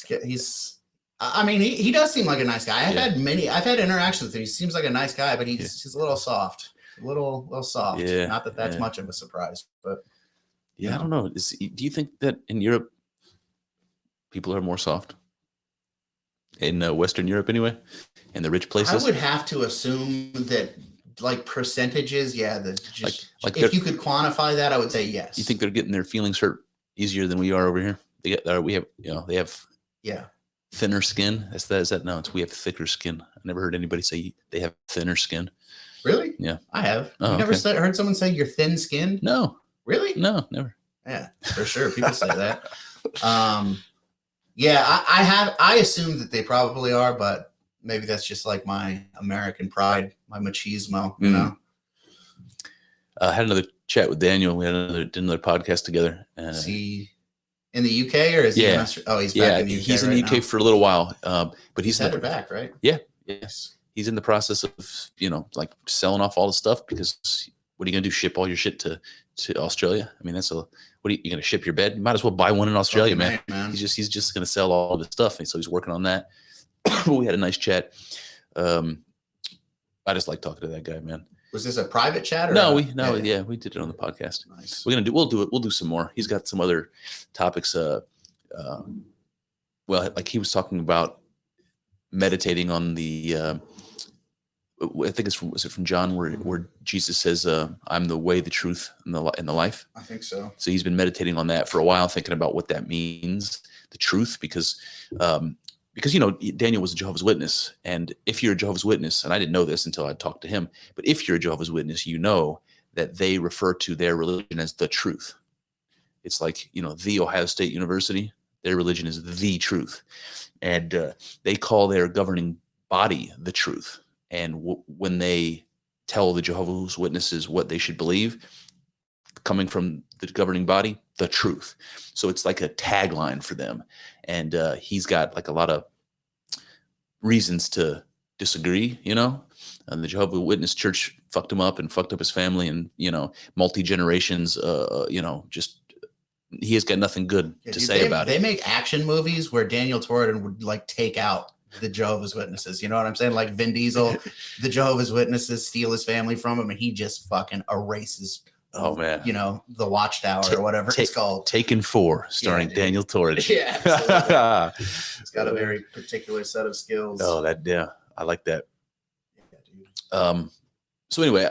he does seem like a nice guy. I've had interactions with him. He seems like a nice guy, but he's a little soft, a little soft. Yeah. Not that that's much of a surprise, but I don't know. Do you think that in Europe people are more soft? In Western Europe, anyway, in the rich places? I would have to assume that, like percentages, if you could quantify that, I would say yes. You think they're getting their feelings hurt easier than we are over here? They have thinner skin. Is that no? We have thicker skin. I never heard anybody say they have thinner skin. Really? Yeah, I have. You never heard someone say you're thin skinned? No. Really? No, never. Yeah, for sure. People say that. I assume that they probably are, but maybe that's just like my American pride, my machismo, you know? I had another chat with Daniel. We did another podcast together. Is he in the UK or is he in Australia? Oh, he's back in the UK. He's in the UK for a little while. But he's headed back, right? Yeah. Yes. He's in the process of, like selling off all the stuff, because what are you going to do? Ship all your shit to Australia? I mean, what are you going to ship your bed? You might as well buy one in Australia, man. He's just going to sell all of his stuff. And so he's working on that. We had a nice chat. I just like talking to that guy, man. Was this a private chat? Or we did it on the podcast. Nice. We'll do some more. He's got some other topics. Like he was talking about meditating on the, I think was it from John where Jesus says, I'm the way, the truth, and the life. I think so. So he's been meditating on that for a while, thinking about what that means, the truth, because Daniel was a Jehovah's Witness. And if you're a Jehovah's Witness, and I didn't know this until I talked to him, but if you're a Jehovah's Witness, you know that they refer to their religion as the truth. It's like, the Ohio State University, their religion is the truth. And they call their governing body the truth. And when they tell the Jehovah's Witnesses what they should believe, coming from the governing body, the truth. So it's like a tagline for them. And he's got like a lot of reasons to disagree, and the Jehovah's Witness church fucked him up and fucked up his family, and, multi-generations, just, he has got nothing good to say about it. They make action movies where Daniel Torridon would like take out the Jehovah's Witnesses. You know what I'm saying? Like Vin Diesel, the Jehovah's Witnesses steal his family from him, and he just fucking erases. Oh man! The Watchtower or whatever it's called. Taken 4, starring Daniel Torridon. Yeah, absolutely. It's got a very particular set of skills. Oh, I like that. Yeah, dude. So anyway,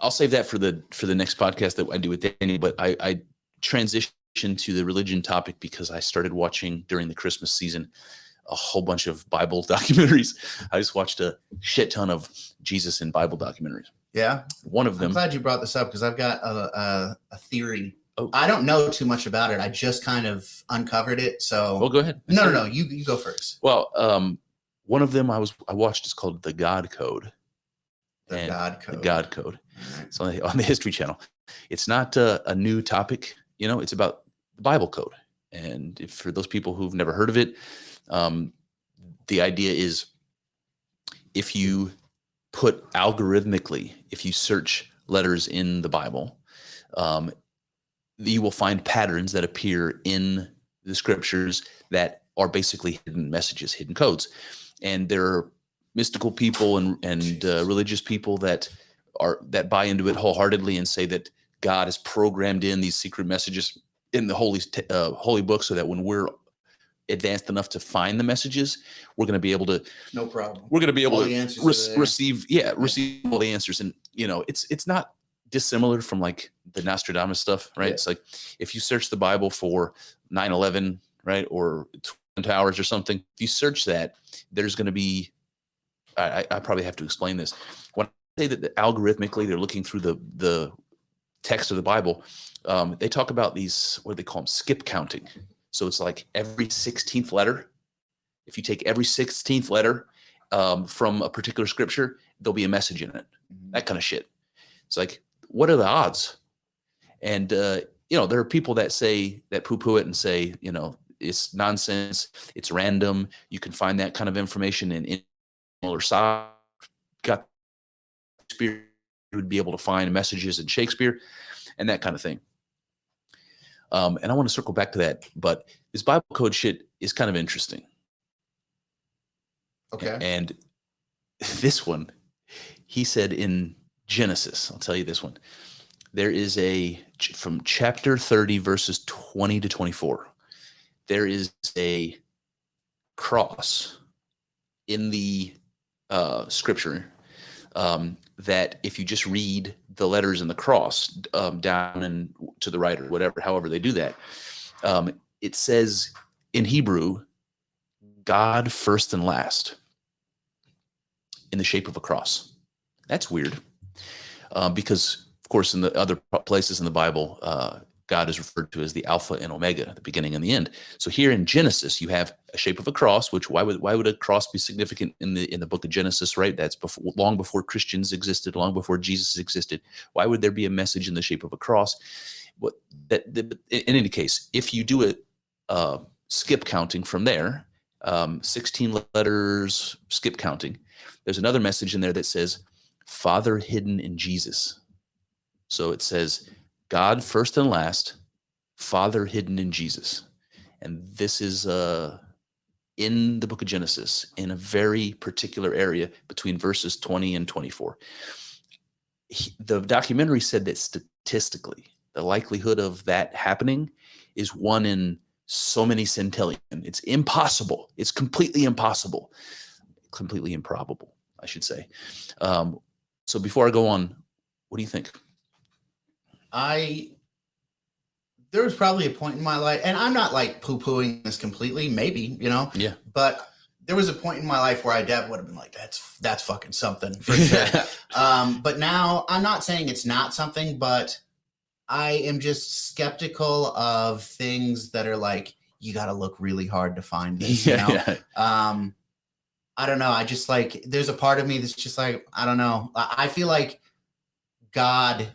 I'll save that for the next podcast that I do with Danny. But I transitioned to the religion topic because I started watching during the Christmas season a whole bunch of Bible documentaries. I just watched a shit ton of Jesus in Bible documentaries. Yeah. One of them. I'm glad you brought this up because I've got a theory. Oh. I don't know too much about it. I just kind of uncovered it. So well, go ahead. No. You go first. Well, one of them I watched is called The God Code. The God Code. The God Code. Right. It's on the History Channel. It's not a new topic. It's about the Bible code. And for those people who've never heard of it, the idea is if you put algorithmically, if you search letters in the Bible, you will find patterns that appear in the scriptures that are basically hidden messages, hidden codes. And there are mystical people and religious people that buy into it wholeheartedly and say that God has programmed in these secret messages in the holy book so that when we're advanced enough to find the messages, we're going to be able to no problem. We're going to be able to receive all the answers. And it's not dissimilar from like the Nostradamus stuff, right? Yeah. It's like if you search the Bible for 9/11, right, or Twin Towers or something, if you search that, there's going to be I probably have to explain this. When I say that algorithmically they're looking through the text of the Bible, they talk about these, what do they call them, skip counting. So it's like every 16th letter. If you take every 16th letter from a particular scripture, there'll be a message in it. That kind of shit. It's like, what are the odds? And there are people that poo-poo it and say, it's nonsense. It's random. You can find that kind of information in or side. Got Shakespeare would be able to find messages in Shakespeare and that kind of thing. And I want to circle back to that, but this Bible code shit is kind of interesting. Okay. And this one, he said in Genesis, I'll tell you this one. There is from chapter 30, verses 20 to 24, there is a cross in the scripture that if you just read the letters in the cross down and to the right or whatever, however they do that, it says in Hebrew, God first and last in the shape of a cross. That's weird because, of course, in the other places in the Bible, God is referred to as the Alpha and Omega, the beginning and the end. So here in Genesis, you have a shape of a cross. Which why would a cross be significant in the book of Genesis? Right, that's long before Christians existed, long before Jesus existed. Why would there be a message in the shape of a cross? In any case, if you do a skip counting from there, 16 letters skip counting, there's another message in there that says Father hidden in Jesus. So it says God first and last, Father hidden in Jesus. And this is in the book of Genesis in a very particular area between verses 20 and 24. The documentary said that statistically, the likelihood of that happening is 1 in so many centillion. It's impossible. It's completely impossible. Completely improbable, I should say. So before I go on, what do you think? There was probably a point in my life, and I'm not like poo-pooing this completely, maybe, yeah, but there was a point in my life where I would have been like, that's fucking something for sure. But now I'm not saying it's not something, but I am just skeptical of things that are like, you got to look really hard to find this, Yeah. I don't know. I just like, there's a part of me that's just like, I don't know. I feel like God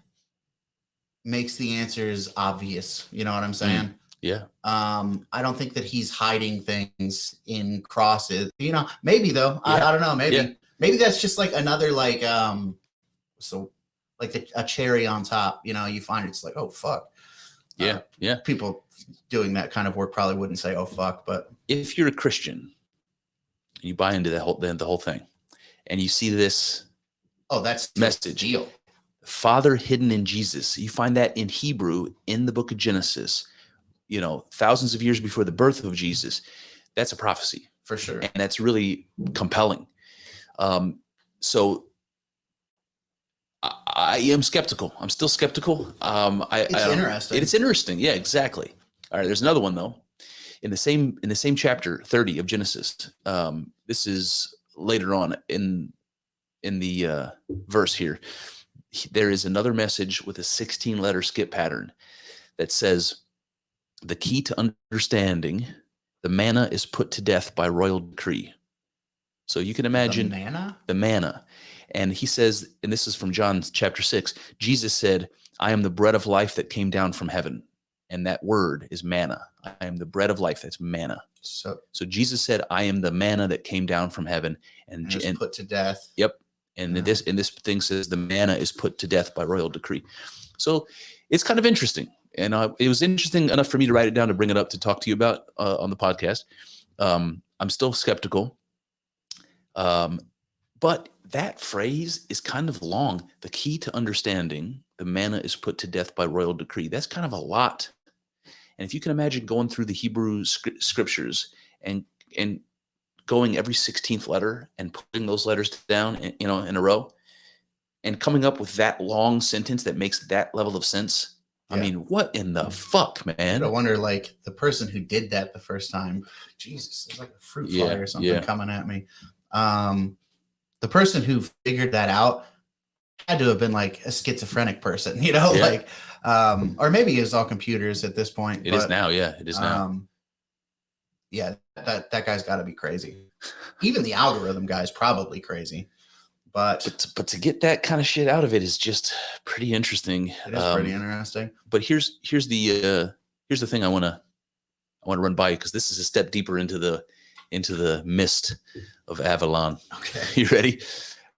makes the answers obvious. You know what I'm saying? Yeah. I don't think that he's hiding things in crosses. Maybe though. Yeah. I don't know. Maybe. Yeah. Maybe that's just like another like a cherry on top. You find it's like, oh fuck. Yeah. Yeah. People doing that kind of work probably wouldn't say, oh fuck, but if you're a Christian and you buy into the whole thing, and you see this, that's message deal. Father hidden in Jesus. You find that in Hebrew in the book of Genesis, thousands of years before the birth of Jesus. That's a prophecy for sure. And that's really compelling. So I am skeptical. I'm still skeptical. It's interesting. It's interesting. Yeah, exactly. All right. There's another one though. In the same chapter 30 of Genesis. This is later on in the verse here. There is another message with a 16-letter skip pattern that says, the key to understanding, the manna is put to death by royal decree. So you can imagine the manna. And he says, and this is from John chapter 6, Jesus said, I am the bread of life that came down from heaven. And that word is manna. I am the bread of life. That's manna. So Jesus said, I am the manna that came down from heaven. And put to death. Yep. And this thing says the manna is put to death by royal decree. So it's kind of interesting. And it was interesting enough for me to write it down to bring it up to talk to you about on the podcast. I'm still skeptical. But that phrase is kind of long. The key to understanding, the manna is put to death by royal decree. That's kind of a lot. And if you can imagine going through the Hebrew scriptures and going every 16th letter and putting those letters down, in a row, and coming up with that long sentence that makes that level of sense. Yeah. I mean, what in the fuck, man? I wonder, like, the person who did that the first time, Jesus, there's like a fruit fly or something coming at me. The person who figured that out had to have been like a schizophrenic person, like, or maybe it was all computers at this point. It is now. Yeah, it is now. Yeah, that guy's got to be crazy. Even the algorithm guy's probably crazy. But to get that kind of shit out of it is just pretty interesting. It is pretty interesting. But here's the thing I want to run by you, because this is a step deeper into the mist of Avalon. Okay. You ready?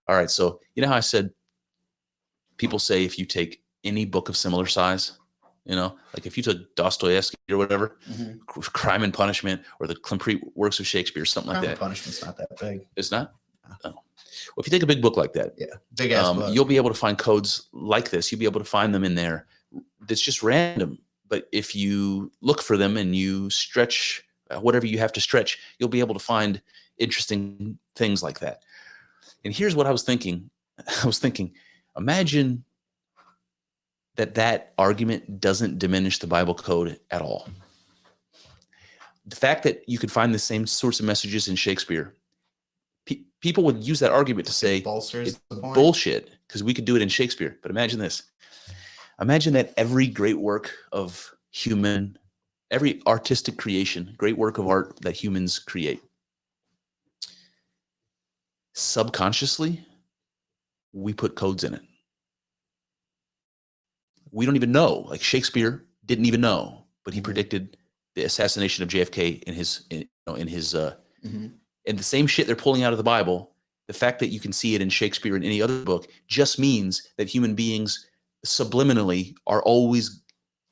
All right. So you know how I said people say if you take any book of similar size, like if you took Dostoevsky or whatever, Crime and Punishment, or the complete works of Shakespeare, something like that. Crime and Punishment's not that big. It's not? No. Oh. Well, if you take a big book like that, big ass book, you'll be able to find codes like this. You'll be able to find them in there. That's just random. But if you look for them and you stretch whatever you have to stretch, you'll be able to find interesting things like that. And here's what I was thinking. Imagine that argument doesn't diminish the Bible code at all. The fact that you could find the same sorts of messages in Shakespeare, people would use that argument to say it's bullshit because we could do it in Shakespeare. But imagine this. Imagine that every great work of every artistic creation, great work of art that humans create, subconsciously, we put codes in it. We don't even know. Like Shakespeare didn't even know, but he predicted the assassination of JFK in his and the same shit they're pulling out of the Bible. The fact that you can see it in Shakespeare and any other book just means that human beings subliminally are always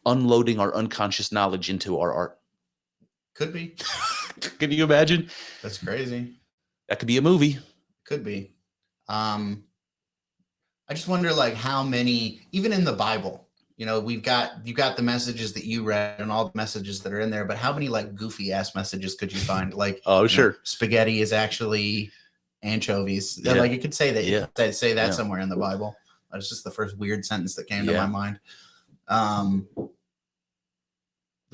unloading our unconscious knowledge into our art. Could be. Can you imagine? That's crazy. That could be a movie. Could be. I just wonder, like, how many, even in the Bible, you've got the messages that you read and all the messages that are in there, but how many like goofy ass messages could you find? Like, oh, sure. Spaghetti is actually anchovies. Yeah. Like, you could say that. You could say that somewhere in the Bible. That's just the first weird sentence that came to my mind. But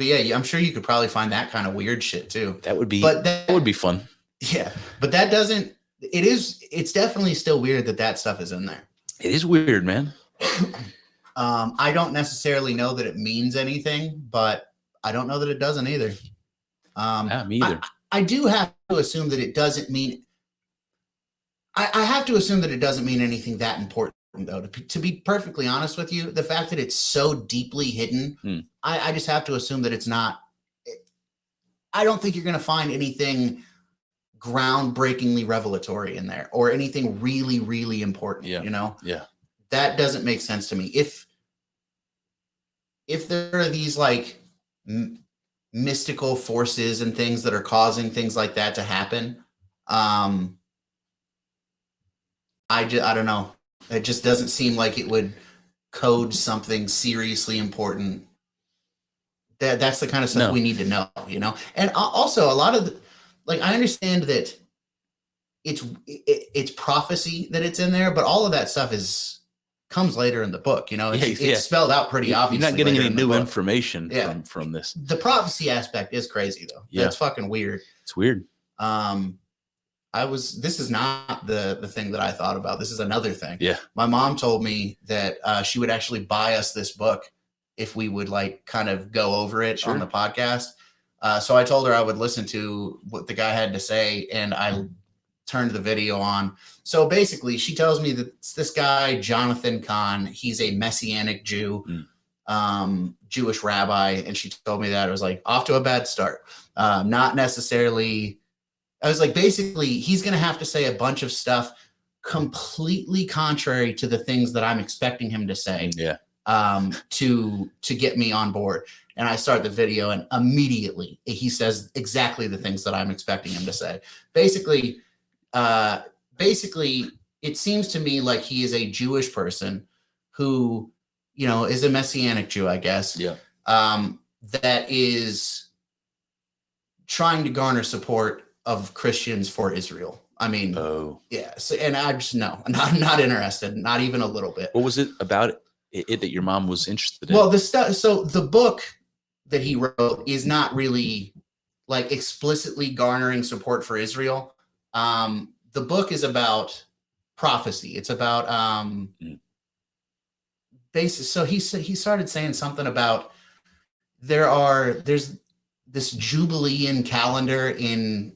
yeah, I'm sure you could probably find that kind of weird shit too. That would be fun. Yeah, but that doesn't. It's definitely still weird that stuff is in there. It is weird, man. I don't necessarily know that it means anything, but I don't know that it doesn't either. Me either. I do have to assume that it doesn't mean. I have to assume that it doesn't mean anything that important, though. To be perfectly honest with you, the fact that it's so deeply hidden, I just have to assume that it's not. I don't think you're going to find anything groundbreakingly revelatory in there or anything really, really important. Yeah. That doesn't make sense to me. If there are these like mystical forces and things that are causing things like that to happen, I don't know. It just doesn't seem like it would code something seriously important. That's the kind of stuff we need to know, And also a lot of I understand that it's prophecy that it's in there, but all of that stuff is comes later in the book. You know, it's Yeah. spelled out pretty obviously. You're not getting later any in the new book. information Yeah. from this. The prophecy aspect is crazy though. Yeah. That's fucking weird. It's weird. This is not the thing that I thought about. This is another thing. Yeah. My mom told me that she would actually buy us this book if we would like kind of go over it on the podcast. So I told her I would listen to what the guy had to say, and I turned the video on. So basically, she tells me that it's this guy, Jonathan Kahn. He's a Messianic Jew, Jewish rabbi, and she told me that. I was like, off to a bad start. Not necessarily. I was like, basically, he's going to have to say a bunch of stuff completely contrary to the things that I'm expecting him to say. Yeah. To get me on board. And I start the video, and immediately he says exactly the things that I'm expecting him to say. Basically, it seems to me like he is a Jewish person who, you know, is a Messianic Jew, I guess. Yeah. That is trying to garner support of Christians for Israel. I mean, yeah. So, and I just no, I'm not interested, not even a little bit. What was it about it that your mom was interested in? Well, the stuff. So the book that he wrote is not really like explicitly garnering support for Israel. The book is about prophecy. It's about So he started saying something about there's this Jubilean calendar in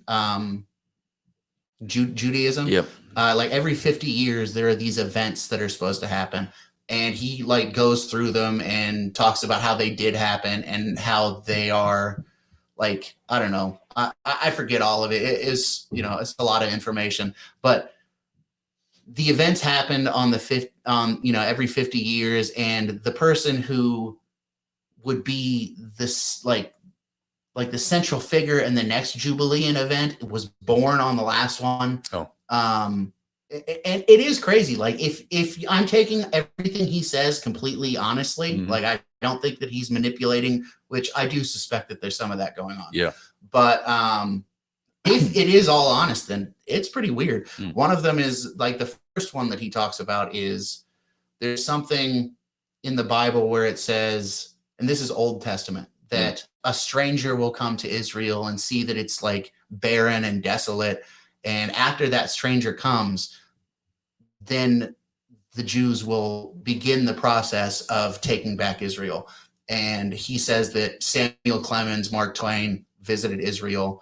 Judaism. Yep. Like every 50 years, there are these events that are supposed to happen. And he like goes through them and talks about how they did happen and how they are like, I don't know. I forget all of it. It is, you know, it's a lot of information, but the events happened on every 50 years. And the person who would be this like the central figure in the next Jubilean event was born on the last one. Oh. And it is crazy. Like if I'm taking everything he says completely honestly, like I don't think that he's manipulating, which I do suspect that there's some of that going on. Yeah. But if it is all honest, then it's pretty weird. One of them is like the first one that he talks about is there's something in the Bible where it says, and this is Old Testament, that a stranger will come to Israel and see that it's like barren and desolate. And after that stranger comes, then the Jews will begin the process of taking back Israel. And he says that Samuel Clemens, Mark Twain, visited Israel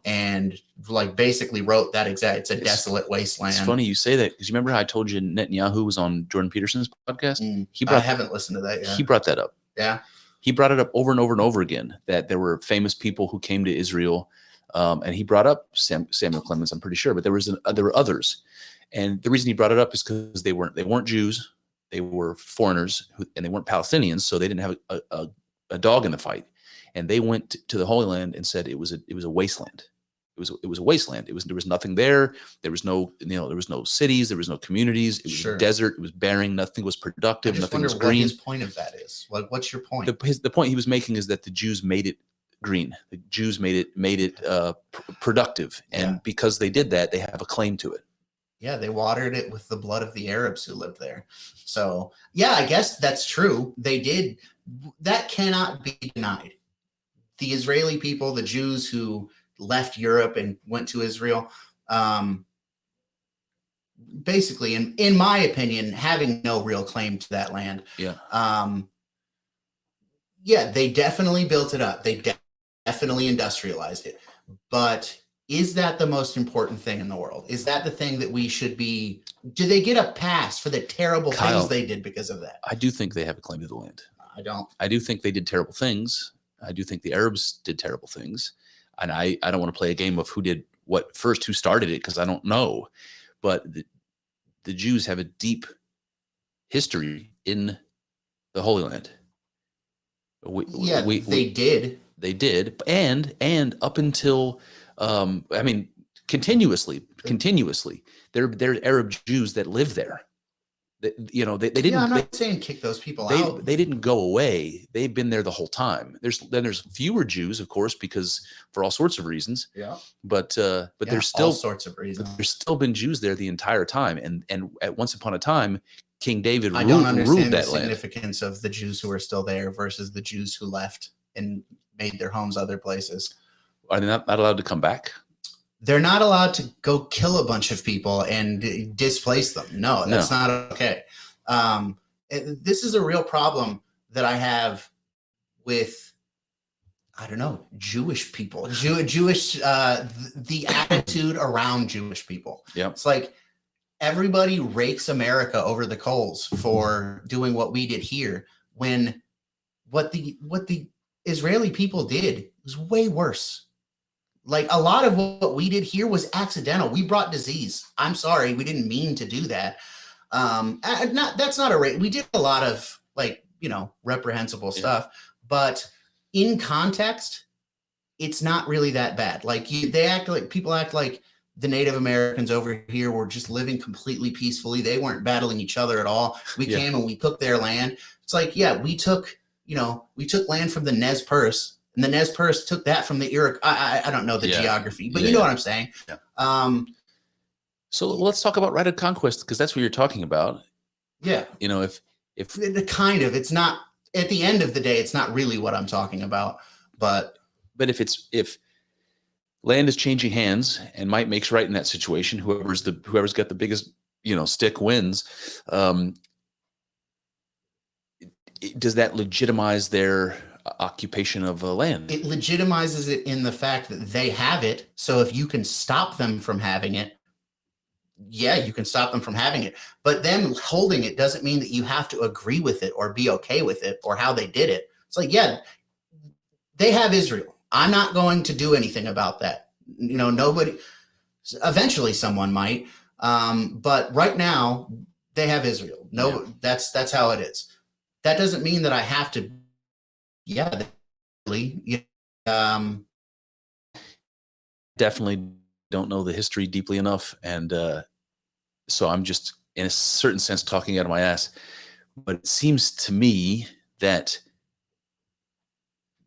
and like basically wrote that it's a desolate wasteland. It's funny you say that because you remember how I told you Netanyahu was on Jordan Peterson's podcast? I haven't listened to that yet. He brought that up. Yeah. He brought it up over and over and over again that there were famous people who came to Israel. And he brought up Samuel Clemens, I'm pretty sure, but there were others. And the reason he brought it up is because they weren't Jews, they were foreigners, and they weren't Palestinians, so they didn't have a dog in the fight. And they went to the Holy Land and said it was a wasteland. It was a wasteland. There was nothing there. There was no cities. There was no communities. It was desert. It was barren. Nothing was productive. Nothing was green. What his point of that is. Like, what's your point? The point he was making is that the Jews made it green. The Jews made it productive, and because they did that, they have a claim to it. Yeah, they watered it with the blood of the Arabs who lived there. So yeah, I guess that's true. They did. That cannot be denied. The Israeli people, the Jews who left Europe and went to Israel, basically, in my opinion, having no real claim to that land. Yeah. Yeah, they definitely built it up. They definitely industrialized it. But is that the most important thing in the world? Is that the thing that we should be? Do they get a pass for the terrible things they did because of that? I do think they have a claim to the land. I don't. I do think they did terrible things. I do think the Arabs did terrible things. And I don't want to play a game of who did what first, who started it, because I don't know. But the Jews have a deep history in the Holy Land. They did. They did. And up until, continuously, there are Arab Jews that live there. They didn't. Yeah, I'm not saying kick those people out. They didn't go away. They've been there the whole time. There's fewer Jews, of course, because for all sorts of reasons. Yeah. But there's still all sorts of reasons. There's still been Jews there the entire time, and at once upon a time, King David I don't ruled understand the that land. significance of the Jews who are still there versus the Jews who left and made their homes other places. Are they not allowed to come back? They're not allowed to go kill a bunch of people and displace them. No, that's not okay. This is a real problem that I have with, I don't know, Jewish people, the attitude around Jewish people. Yep. It's like everybody rakes America over the coals for doing what we did here, when what the Israeli people did was way worse. Like, a lot of what we did here was accidental. We brought disease. I'm sorry, we didn't mean to do that. That's not a rate. We did a lot of, like, reprehensible stuff, but in context, it's not really that bad. Like, people act like the Native Americans over here were just living completely peacefully. They weren't battling each other at all. We came and we took their land. It's like, we took land from the Nez Perce. And the Nez Perce took that from the Iroquois. I don't know the geography, but you know what I'm saying. Yeah. So let's talk about right of conquest, because that's what you're talking about. Yeah. If it's not, at the end of the day, it's not really what I'm talking about. But if land is changing hands and might makes right in that situation, whoever's got the biggest stick wins. Does that legitimize their occupation of land? It legitimizes it in the fact that they have it. So if you can stop them from having it, you can stop them from having it. But them holding it doesn't mean that you have to agree with it or be okay with it or how they did it. It's like, they have Israel. I'm not going to do anything about that. Nobody, eventually someone might. But right now they have Israel. That's how it is. That doesn't mean that I have to. Definitely don't know the history deeply enough, and so I'm just, in a certain sense, talking out of my ass. But it seems to me that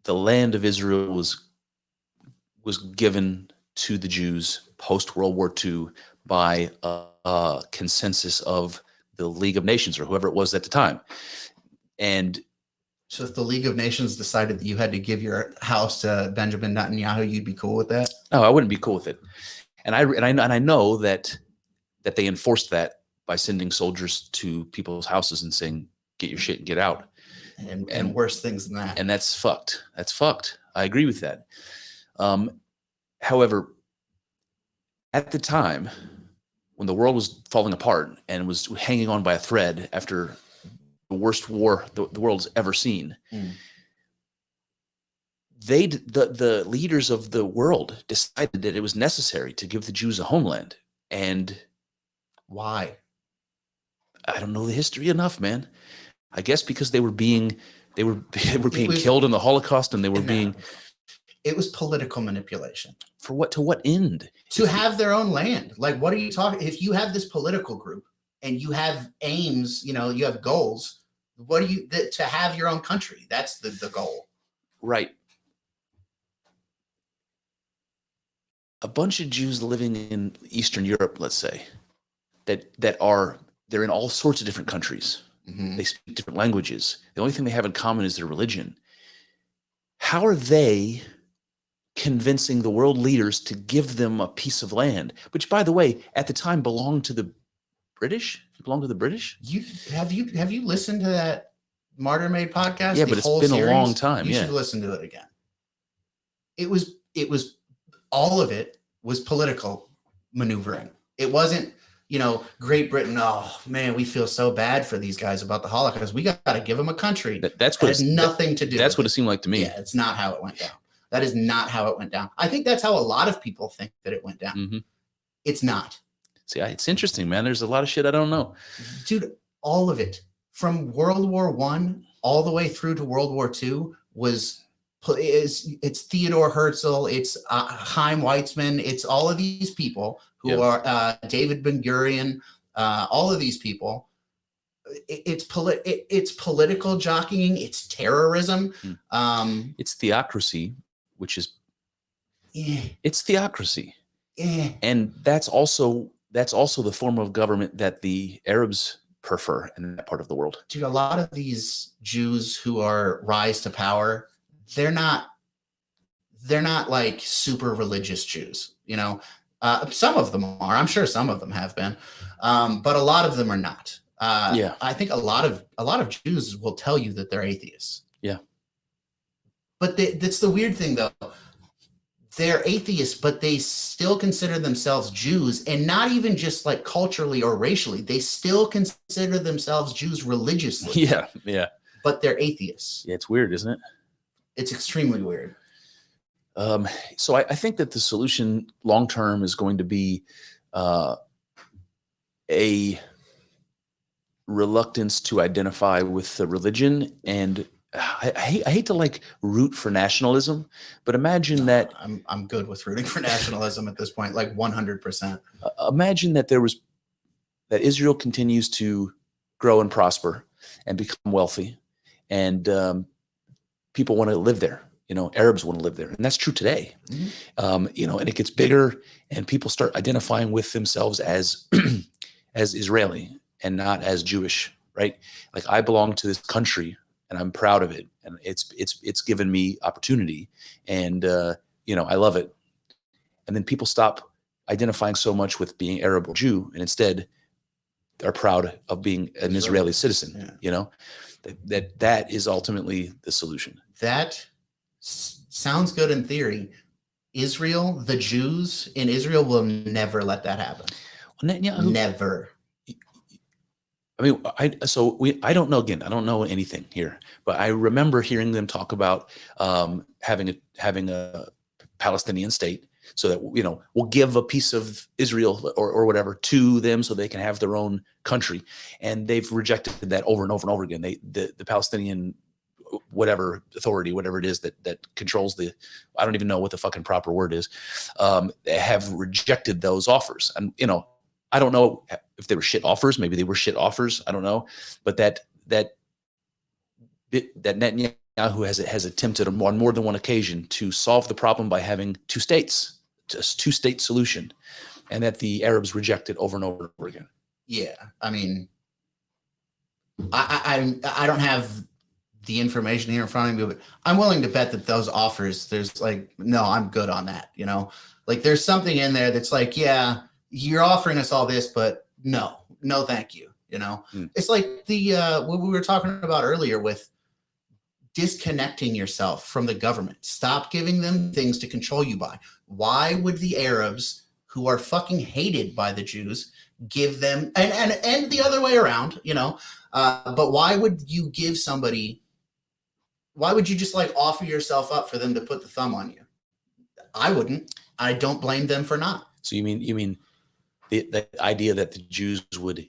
the land of Israel was given to the Jews post World War II by a consensus of the League of Nations, or whoever it was at the time. And so if the League of Nations decided that you had to give your house to Benjamin Netanyahu, you'd be cool with that? No, I wouldn't be cool with it. And I know that they enforced that by sending soldiers to people's houses and saying, "Get your shit and get out." And worse things than that. And that's fucked. That's fucked. I agree with that. However, at the time when the world was falling apart and was hanging on by a thread after the worst war the world's ever seen, the leaders of the world decided that it was necessary to give the Jews a homeland. And why? I don't know the history enough, man. I guess because they were being killed in the Holocaust, and they were being. It was political manipulation. For what? To what end? To have their own land. Like, what are you talking? If you have this political group and you have aims, you have goals, what do you, to have your own country? That's the goal. Right. A bunch of Jews living in Eastern Europe, let's say, they're in all sorts of different countries. Mm-hmm. They speak different languages. The only thing they have in common is their religion. How are they convincing the world leaders to give them a piece of land, which, by the way, at the time belonged to the British? Have you listened to that Martyr Made podcast? Yeah, but it's been a long time. You should listen to it again. It was all of it was political maneuvering. It wasn't, Great Britain. Oh man, we feel so bad for these guys about the Holocaust. We got to give them a country. That's what has nothing to do. That's what it seemed like to me. Yeah, it's not how it went down. That is not how it went down. I think that's how a lot of people think that it went down. Mm-hmm. It's not. See, it's interesting, man. There's a lot of shit I don't know, dude. All of it, from World War I all the way through to World War II, it's Theodore Herzl, it's Chaim Weizmann, it's all of these people who are David Ben-Gurion, all of these people. It's political jockeying, it's terrorism, it's theocracy, which is it's theocracy, and that's also the form of government that the Arabs prefer in that part of the world. Dude, a lot of these Jews who are rise to power, they're not like super religious Jews, you know. Some of them are. I'm sure some of them have been, but a lot of them are not. Yeah. I think a lot of Jews will tell you that they're atheists. Yeah. But that's the weird thing, though. They're atheists, but they still consider themselves Jews, and not even just like culturally or racially. They still consider themselves Jews religiously. Yeah. Yeah. But they're atheists. Yeah. It's weird, isn't it? It's extremely weird. So I think that the solution long term is going to be a reluctance to identify with the religion, and I hate to like root for nationalism, but imagine that I'm good with rooting for nationalism at this point, like 100%. Imagine that that Israel continues to grow and prosper and become wealthy, and people want to live there. You know, Arabs want to live there, and that's true today. Mm-hmm. You know, and it gets bigger, and people start identifying with themselves as as Israeli and not as Jewish, right? Like, I belong to this country, and I'm proud of it, and it's given me opportunity, and you know, I love it. And then people stop identifying so much with being Arab or Jew, and instead are proud of being an Israeli citizen. Yeah. You know, that is ultimately the solution. That sounds good in theory. Israel, the Jews in Israel will never let that happen. Well, Netanyahu, never. I mean, I don't know, again, I don't know anything here, but I remember hearing them talk about having a Palestinian state, so that, you know, we'll give a piece of Israel or whatever to them so they can have their own country. And they've rejected that over and over and over again. The Palestinian whatever authority, whatever it is that controls I don't even know what the fucking proper word is, have rejected those offers. And, you know, I don't know if they were shit offers. Maybe they were shit offers. I don't know. But that Netanyahu has attempted on more than one occasion to solve the problem by having two states, just two-state solution, and that the Arabs rejected over and over and over again. Yeah, I mean, I don't have the information here in front of me, but I'm willing to bet that those offers, there's like, no, I'm good on that. You know, like there's something in there that's like, yeah, you're offering us all this, but no, thank you. You know, It's like the what we were talking about earlier with disconnecting yourself from the government. Stop giving them things to control you by. Why would the Arabs, who are fucking hated by the Jews, give them, and the other way around, you know, but why would you give somebody, why would you just like offer yourself up for them to put the thumb on you? I wouldn't. I don't blame them for not. So you mean the idea that the Jews would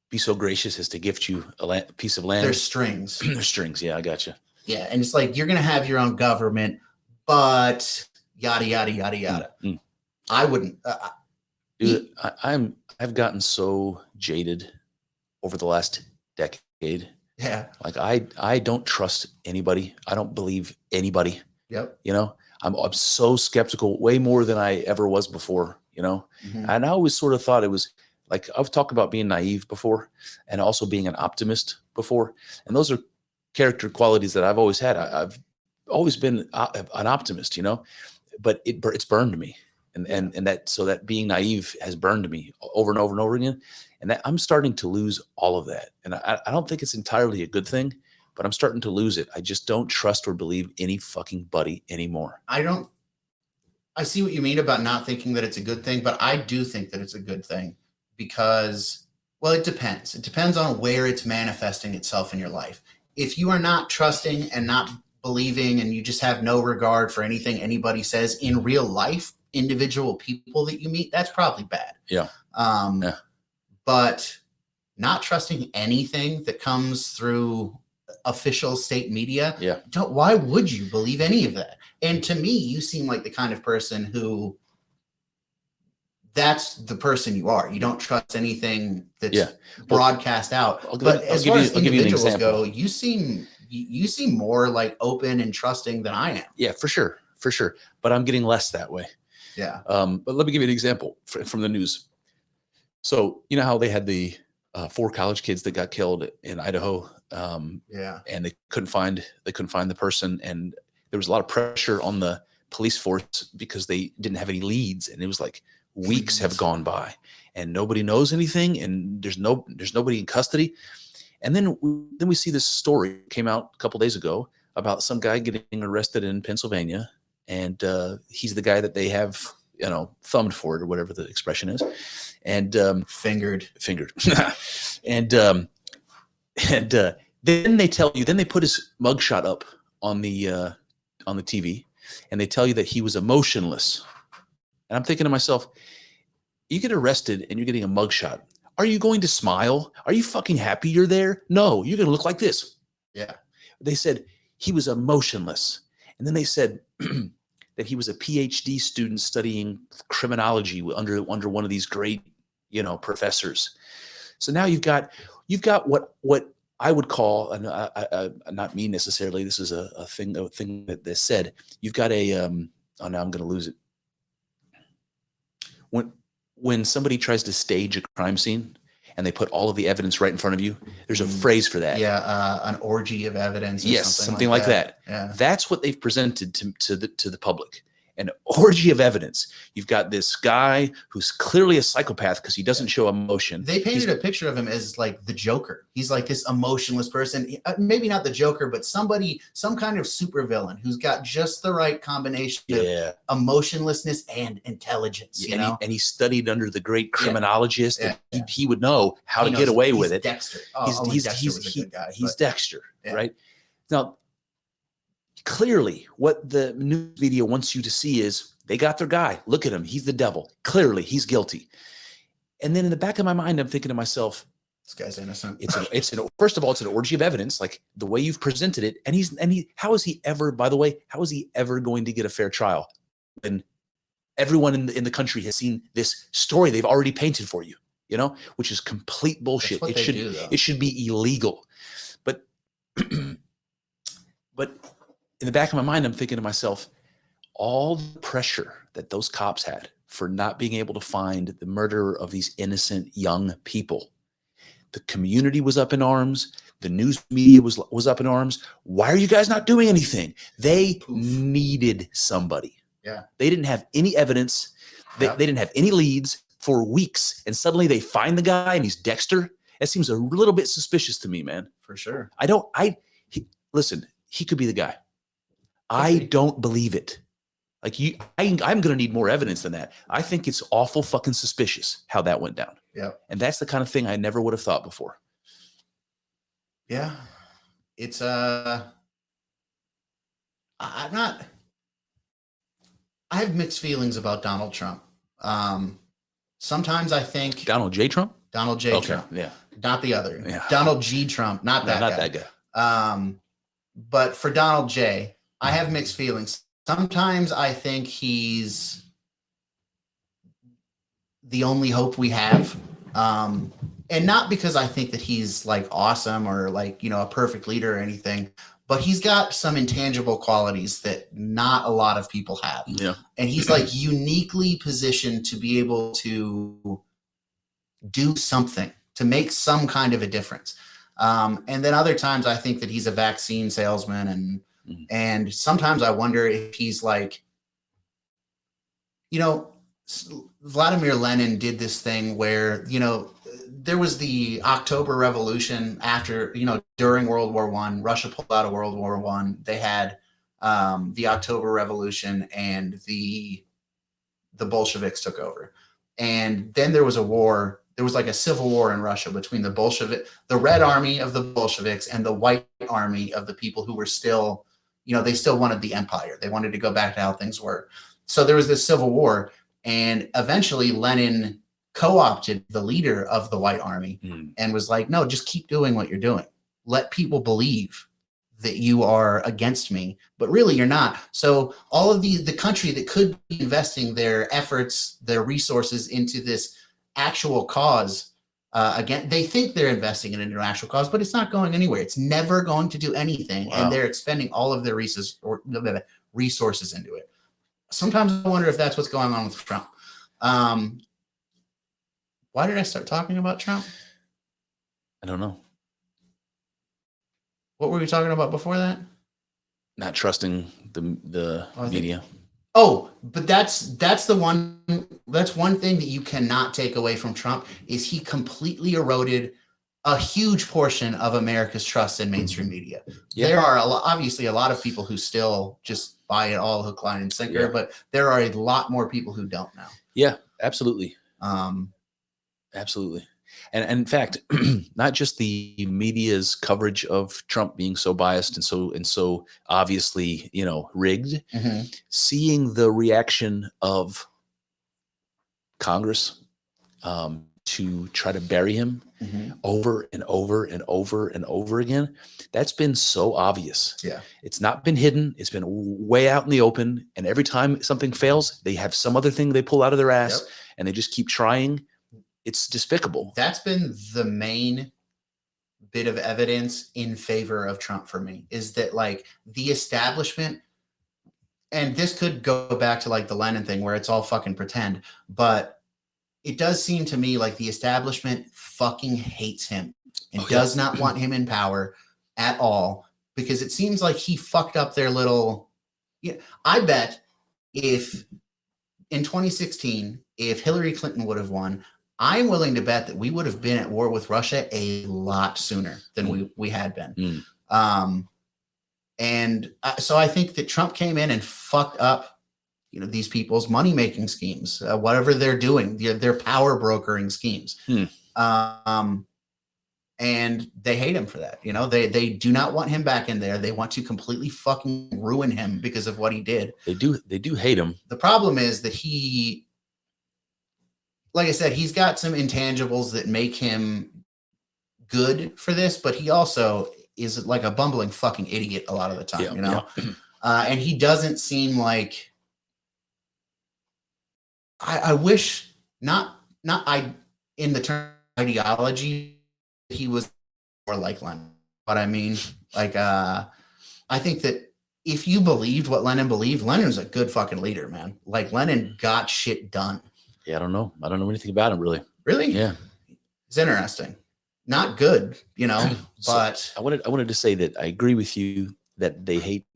be so gracious as to gift you a piece of land? There's strings. There's strings. Yeah, I gotcha. Yeah, and it's like, you're going to have your own government, but yada, yada, yada, yada. Mm-hmm. I wouldn't. Dude, I've gotten so jaded over the last decade. Yeah. Like, I don't trust anybody. I don't believe anybody. Yep. You know, I'm so skeptical, way more than I ever was before, you know. Mm-hmm. And I always sort of thought it was like, I've talked about being naive before and also being an optimist before. And those are character qualities that I've always had. I've always been an optimist, you know, but it's burned me. And that being naive has burned me over and over and over again. And that I'm starting to lose all of that. And I don't think it's entirely a good thing, but I'm starting to lose it. I just don't trust or believe any fucking buddy anymore. I see what you mean about not thinking that it's a good thing, but I do think that it's a good thing because, well, it depends. It depends on where it's manifesting itself in your life. If you are not trusting and not believing and you just have no regard for anything anybody says in real life, individual people that you meet, that's probably bad. Yeah. But not trusting anything that comes through official state media. Yeah. Why would you believe any of that? And to me, you seem like the kind of person who, that's the person you are. You don't trust anything that's broadcast out. But as far as individuals go, you seem more like open and trusting than I am. Yeah, for sure. But I'm getting less that way. Yeah. But let me give you an example from the news. So you know how they had the 4 college kids that got killed in Idaho. And they couldn't find the person, and there was a lot of pressure on the police force because they didn't have any leads, and it was like weeks have gone by and nobody knows anything, and there's nobody in custody. And then we see this story came out a couple days ago about some guy getting arrested in Pennsylvania, and he's the guy that they have, thumbed for it, or whatever the expression is, and fingered. and then they tell you, then they put his mugshot up on the TV, and they tell you that he was emotionless. And I'm thinking to myself, you get arrested and you're getting a mugshot. Are you going to smile? Are you fucking happy you're there? No, you're going to look like this. Yeah. They said he was emotionless. And then they said that he was a PhD student studying criminology under one of these great, professors. So now you've got what I would call, and not me necessarily, this is a thing that they said. You've got a now I'm going to lose it. When somebody tries to stage a crime scene and they put all of the evidence right in front of you, there's a phrase for that. Yeah, an orgy of evidence. Yes, something like that. Yeah. That's what they've presented to the public. An orgy of evidence. You've got this guy who's clearly a psychopath because he doesn't show emotion. They painted a picture of him as like the Joker. He's like this emotionless person. Maybe not the Joker, but some kind of supervillain who's got just the right combination of emotionlessness and intelligence. And he studied under the great criminologist. And he would know how to get away with it. Dexter. He's Dexter, right? Now, clearly, what the news media wants you to see is they got their guy. Look at him. He's the devil. Clearly, he's guilty. And then in the back of my mind, I'm thinking to myself, this guy's innocent. First of all, it's an orgy of evidence, like the way you've presented it. And how is he ever going to get a fair trial when everyone in the country has seen this story they've already painted for you, which is complete bullshit. It should be illegal. But in the back of my mind, I'm thinking to myself, all the pressure that those cops had for not being able to find the murderer of these innocent young people. The community was up in arms. The news media was up in arms. Why are you guys not doing anything? They needed somebody. Yeah. They didn't have any evidence. They didn't have any leads for weeks. And suddenly they find the guy and he's Dexter. That seems a little bit suspicious to me, man. For sure. Listen, he could be the guy. I don't believe it. Like I'm going to need more evidence than that. I think it's awful fucking suspicious how that went down. Yeah. And that's the kind of thing I never would have thought before. Yeah. It's I have mixed feelings about Donald Trump. Sometimes I think Donald J. Trump? Donald J. Trump. Yeah. Not the other. Yeah. Donald G. Trump. Not that guy. But for Donald J., I have mixed feelings. Sometimes I think he's the only hope we have. And not because I think that he's like awesome or like, a perfect leader or anything, but he's got some intangible qualities that not a lot of people have. Yeah. And he's like uniquely positioned to be able to do something, to make some kind of a difference. And then other times I think that he's a vaccine salesman, and sometimes I wonder if he's like, Vladimir Lenin did this thing where, there was the October Revolution after, during World War I. Russia pulled out of World War I. They had the October Revolution, and the Bolsheviks took over. And then there was a war. There was like a civil war in Russia between the Red Army of the Bolsheviks and the White Army of the people who were still, they still wanted the empire. They wanted to go back to how things were. So there was this civil war, and eventually Lenin co-opted the leader of the White Army and was like, no, just keep doing what you're doing. Let people believe that you are against me, but really you're not. So all of the country that could be investing their efforts, their resources into this actual cause, again, they think they're investing it into an actual cause, but it's not going anywhere. It's never going to do anything. Wow. And they're expending all of their resources into it. Sometimes I wonder if that's what's going on with Trump. Why did I start talking about Trump? I don't know. What were we talking about before that? Not trusting the media. But that's one thing that you cannot take away from Trump is he completely eroded a huge portion of America's trust in mainstream media. Yeah. There are obviously a lot of people who still just buy it all hook, line, and sinker, but there are a lot more people who don't now. Yeah, absolutely. Absolutely. And in fact, not just the media's coverage of Trump being so biased and so obviously, rigged, seeing the reaction of Congress to try to bury him over and over and over and over again, that's been so obvious. Yeah. It's not been hidden. It's been way out in the open. And every time something fails, they have some other thing they pull out of their ass and they just keep trying. It's despicable. That's been the main bit of evidence in favor of Trump for me, is that like the establishment, and this could go back to like the Lenin thing where it's all fucking pretend, but it does seem to me like the establishment fucking hates him and does not want him in power at all, because it seems like he fucked up their little, I bet if in 2016, if Hillary Clinton would have won, I'm willing to bet that we would have been at war with Russia a lot sooner than we had been. So I think that Trump came in and fucked up, these people's money-making schemes, whatever they're doing, their power brokering schemes. And they hate him for that. They do not want him back in there. They want to completely fucking ruin him because of what he did. They do hate him. The problem is that he, like I said, he's got some intangibles that make him good for this, but he also is like a bumbling fucking idiot a lot of the time, and he doesn't seem like, I wish not in the term ideology, he was more like Lenin. But I mean, like, I think that if you believed what Lenin believed, Lenin's a good fucking leader, man. Like Lenin got shit done. Yeah, I don't know anything about him, really. Really? Yeah. It's interesting. Not good, but so I wanted to say that I agree with you that they hate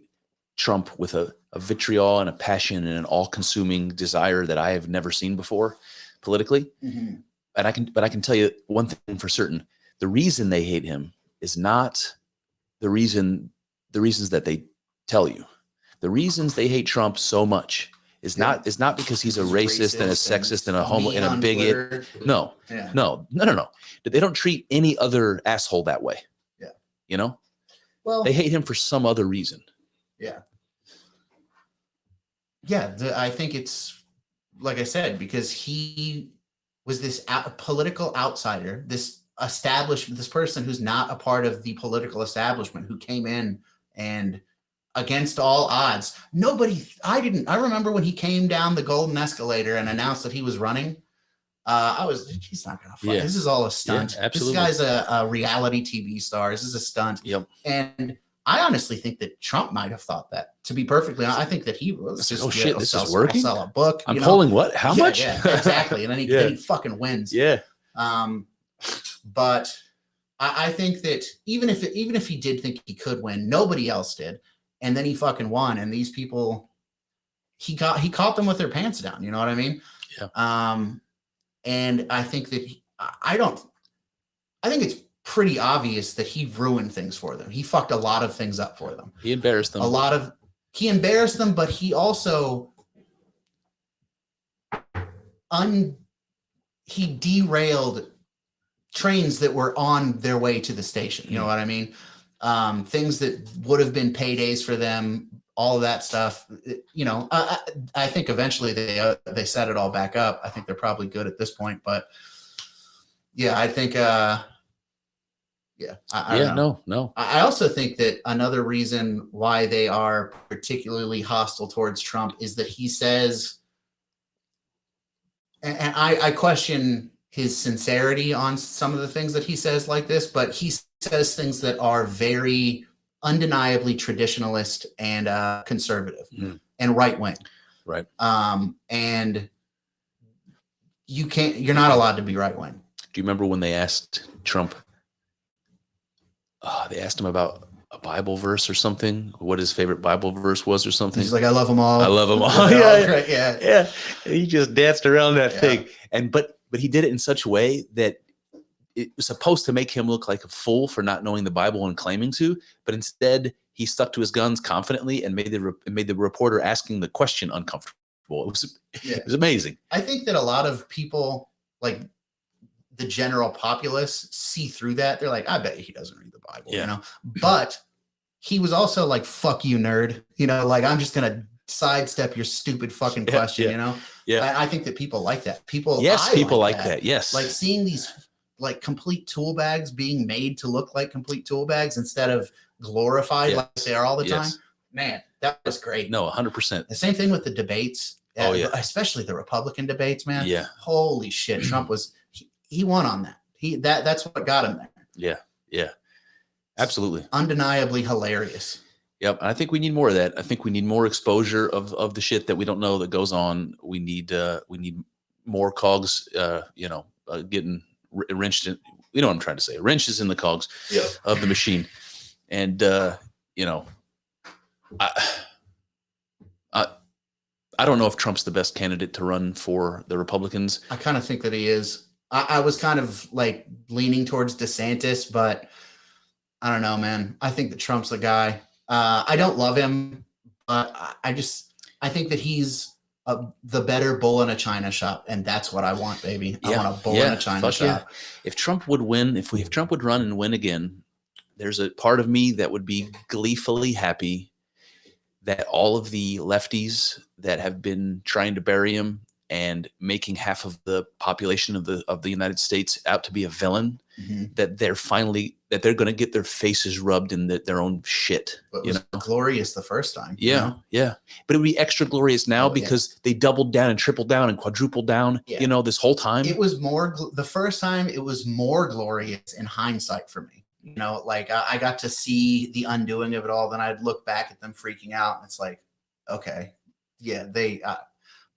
Trump with a vitriol and a passion and an all-consuming desire that I have never seen before politically. And I can tell you one thing for certain. The reason they hate him is not the reasons that they tell you. The reasons they hate Trump so much is not because he's a racist and a sexist and a homo and a bigot. Twitter. No. They don't treat any other asshole that way. Yeah. Well, they hate him for some other reason. Yeah. Yeah. I think it's, like I said, because he was this political outsider, this person who's not a part of the political establishment, who came in and against all odds, I remember when he came down the golden escalator and announced that he was running. He's not going to fight. This is all a stunt. Yeah, absolutely. This guy's a reality TV star. This is a stunt. Yep. And I honestly think that Trump might have thought that. To be perfectly honest, I think that he was just, this is working. I'll sell a book. I'm polling what? How much? Yeah, exactly. And then he fucking wins. Yeah. But I think that even if he did think he could win, nobody else did. And then he fucking won. And these people, he caught them with their pants down. You know what I mean? Yeah. And I think that I think it's pretty obvious that he ruined things for them. He fucked a lot of things up for them. He embarrassed them. He embarrassed them, but he also he derailed trains that were on their way to the station. You know what I mean? Things that would have been paydays for them, all of that stuff. I think eventually they set it all back up. I think they're probably good at this point, but yeah, I think, I don't know. No. I also think that another reason why they are particularly hostile towards Trump is that he says, and I question his sincerity on some of the things that he says like this, but he says things that are very undeniably traditionalist and conservative and right wing. Right. And you're not allowed to be right wing. Do you remember when they asked Trump they asked him about a Bible verse or something, what his favorite Bible verse was or something. He's like, I love them all. I love them all. They're all Yeah, great. Yeah. yeah. And he just danced around that Yeah. thing. And but he did it in such a way that it was supposed to make him look like a fool for not knowing the Bible and claiming to, but instead he stuck to his guns confidently and made the reporter asking the question uncomfortable. It was amazing. I think that a lot of people, like the general populace, see through that. They're like, I bet he doesn't read the Bible, you know. But he was also like, fuck you, nerd. You know, like, I'm just gonna sidestep your stupid fucking question, you know? Yeah. I think that people like that. People like that. Yes. Like seeing these like complete tool bags being made to look like complete tool bags instead of glorified like they are all the time. Man, that was great. No, 100%. The same thing with the debates. Oh yeah. Especially the Republican debates, man. Yeah. Holy shit. Trump was, he won on that. That's what got him there. Yeah. Yeah. Absolutely. Undeniably hilarious. Yep. And I think we need more of that. I think we need more exposure of the shit that we don't know that goes on. We need more cogs, getting wrenched in, you know what I'm trying to say, wrenches in the cogs of the machine. And, I don't know if Trump's the best candidate to run for the Republicans. I kind of think that he is. I was kind of like leaning towards DeSantis, but I don't know, man. I think that Trump's the guy. I don't love him, but I think that he's the better bull in a china shop, and that's what I want, baby. I want a bull in a china shop. Yeah. If Trump would win, if Trump would run and win again, there's a part of me that would be gleefully happy that all of the lefties that have been trying to bury him and making half of the population of the United States out to be a villain, that they're going to get their faces rubbed in their own shit. But it was glorious the first time. Yeah. But it would be extra glorious now because they doubled down and tripled down and quadrupled down, this whole time. It was the first time it was more glorious in hindsight for me. You know, like I got to see the undoing of it all. Then I'd look back at them freaking out. And it's like, okay,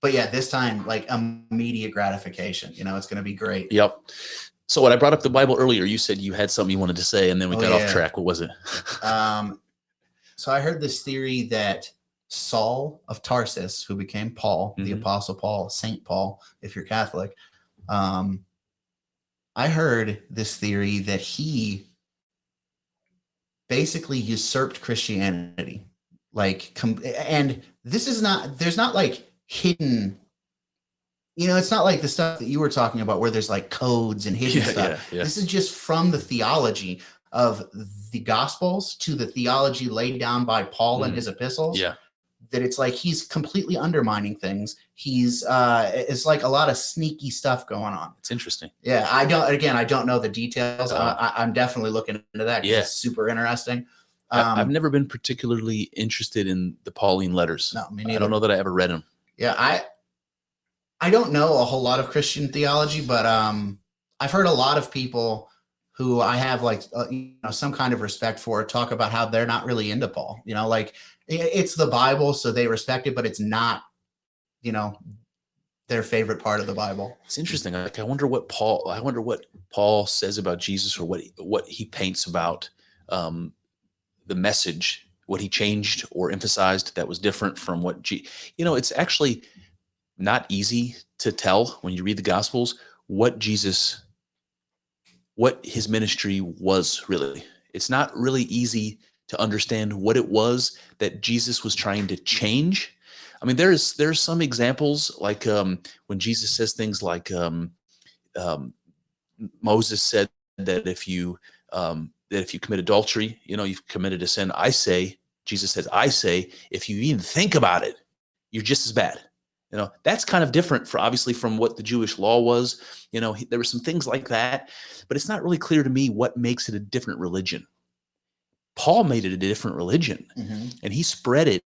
but yeah, this time, like immediate gratification, it's going to be great. Yep. So when I brought up the Bible earlier, you said you had something you wanted to say, and then we got off track. What was it? So I heard this theory that Saul of Tarsus, who became Paul, the Apostle Paul, Saint Paul, if you're Catholic, I heard this theory that he basically usurped Christianity. And this is there's not like hidden, it's not like the stuff that you were talking about where there's like codes and hidden stuff. This is just from the theology of the Gospels to the theology laid down by Paul in his epistles. Yeah. That it's like he's completely undermining things. It's like a lot of sneaky stuff going on. It's interesting. Yeah, I don't know the details. I'm definitely looking into that. It's super interesting. I've never been particularly interested in the Pauline letters. No, me neither. I don't know that I ever read them. Yeah, I don't know a whole lot of Christian theology, but I've heard a lot of people who I have some kind of respect for talk about how they're not really into Paul. Like it's the Bible, so they respect it, but it's not, their favorite part of the Bible. It's interesting. Like I wonder what Paul says about Jesus, or what he paints about the message, what he changed or emphasized that was different from what it's actually not easy to tell when you read the Gospels what his ministry was really. It's not really easy to understand what it was that Jesus was trying to change. I mean, there's some examples like when Jesus says things like Moses said that if you commit adultery, you've committed a sin. Jesus says, I say, if you even think about it, you're just as bad. That's kind of different obviously from what the Jewish law was. There were some things like that, but it's not really clear to me what makes it a different religion. Paul made it a different religion, and he spread it.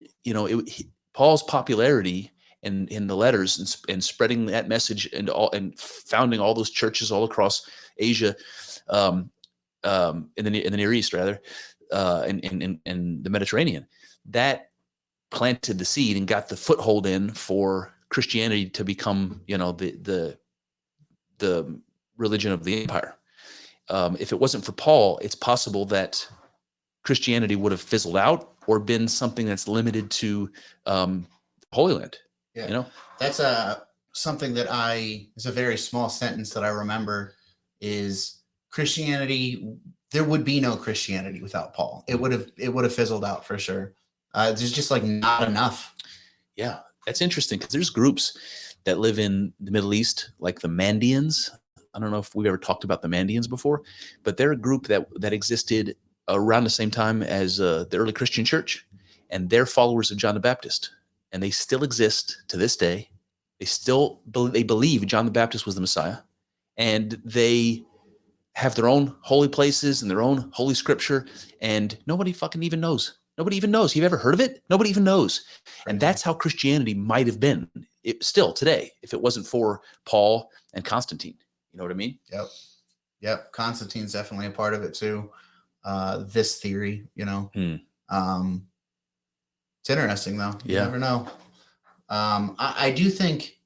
Paul's popularity in the letters and spreading that message and founding all those churches all across Asia, in the Near East rather, in the Mediterranean, that planted the seed and got the foothold in for Christianity to become, the religion of the empire. if it wasn't for Paul, it's possible that Christianity would have fizzled out or been something that's limited to Holy Land. Yeah. You know, that's something that is a very small sentence that I remember is Christianity. There would be no Christianity without Paul. It would have fizzled out for sure. There's just like not enough. Yeah, that's interesting because there's groups that live in the Middle East, like the Mandeans. I don't know if we've ever talked about the Mandeans before, but they're a group that existed around the same time as the early Christian church, and they're followers of John the Baptist, and they still exist to this day. They believe John the Baptist was the Messiah, and they have their own holy places and their own holy scripture, and nobody fucking even knows. Nobody even knows. You've ever heard of it? Nobody even knows. And that's how Christianity might have been still today if it wasn't for Paul and Constantine. You know what I mean? Yep. Constantine's definitely a part of it too. This theory, you know. It's interesting though. You never know. I do think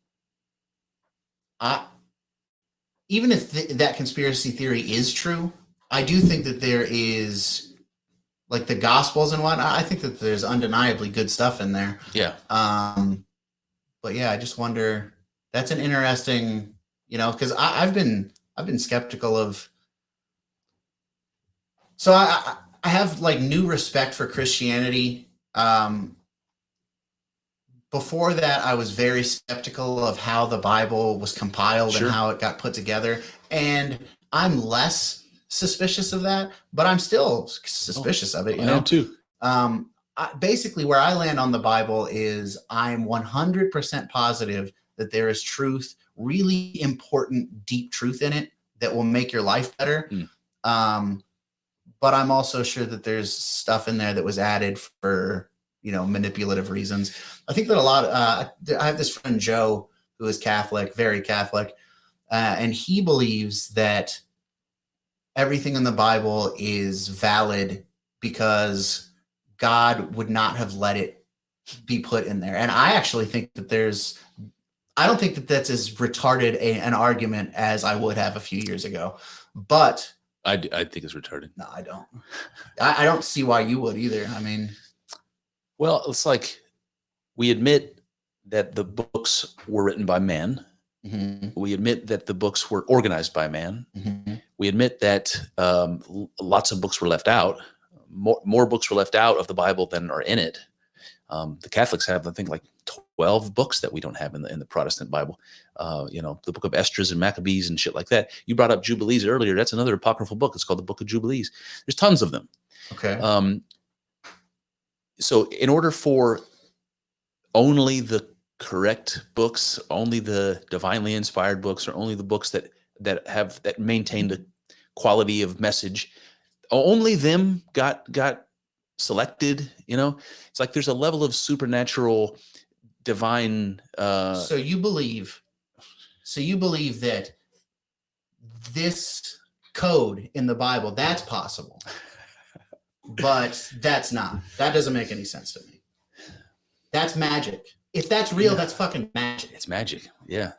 even if that conspiracy theory is true, I do think that there is like the Gospels and whatnot. I think that there's undeniably good stuff in there. Yeah. But yeah, I just wonder. That's an interesting, you know, because I've been skeptical of. So I have like new respect for Christianity. Before that, I was very skeptical of how the Bible was compiled and how it got put together. And I'm less suspicious of that, but I'm still suspicious of it. You know, too. Basically, where I land on the Bible is I'm 100% positive that there is truth, really important, deep truth in it that will make your life better. But I'm also sure that there's stuff in there that was added for, you know, manipulative reasons. I think that a lot I have this friend, Joe, who is Catholic, very Catholic, and he believes that everything in the Bible is valid because God would not have let it be put in there. And I actually think that I don't think that that's as retarded an argument as I would have a few years ago, but I think it's retarded. No, I don't. I don't see why you would either. I mean, well, it's like we admit that the books were written by man. Mm-hmm. We admit that the books were organized by man. Mm-hmm. We admit that lots of books were left out. More books were left out of the Bible than are in it. The Catholics have, I think, like 12 books that we don't have in the Protestant Bible. You know, the book of Esdras and Maccabees and shit like that. You brought up Jubilees earlier. That's another apocryphal book. It's called the Book of Jubilees. There's tons of them. Okay. So in order for only the correct books, only the divinely inspired books, or only the books that maintain the quality of message, only them got selected, you know. It's like there's a level of supernatural divine so you believe that this code in the Bible, that's possible, but that doesn't make any sense to me. That's magic. If that's real, that's fucking magic. It's magic. Yeah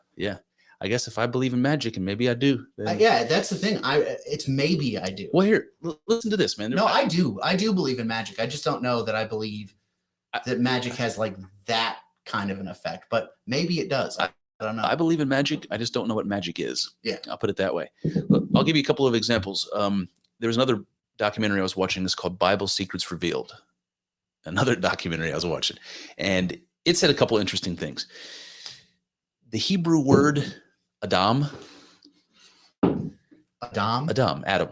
I guess if I believe in magic, and maybe I do. Yeah, that's the thing. It's maybe I do. Well, here, listen to this, man. No, I do. I do believe in magic. I just don't know that I believe that magic has like that kind of an effect, but maybe it does. I don't know. I believe in magic. I just don't know what magic is. Yeah. I'll put it that way. I'll give you a couple of examples. There was another documentary I was watching. It's called Bible Secrets Revealed. Another documentary I was watching. And it said a couple interesting things. The Hebrew word Adam. Adam.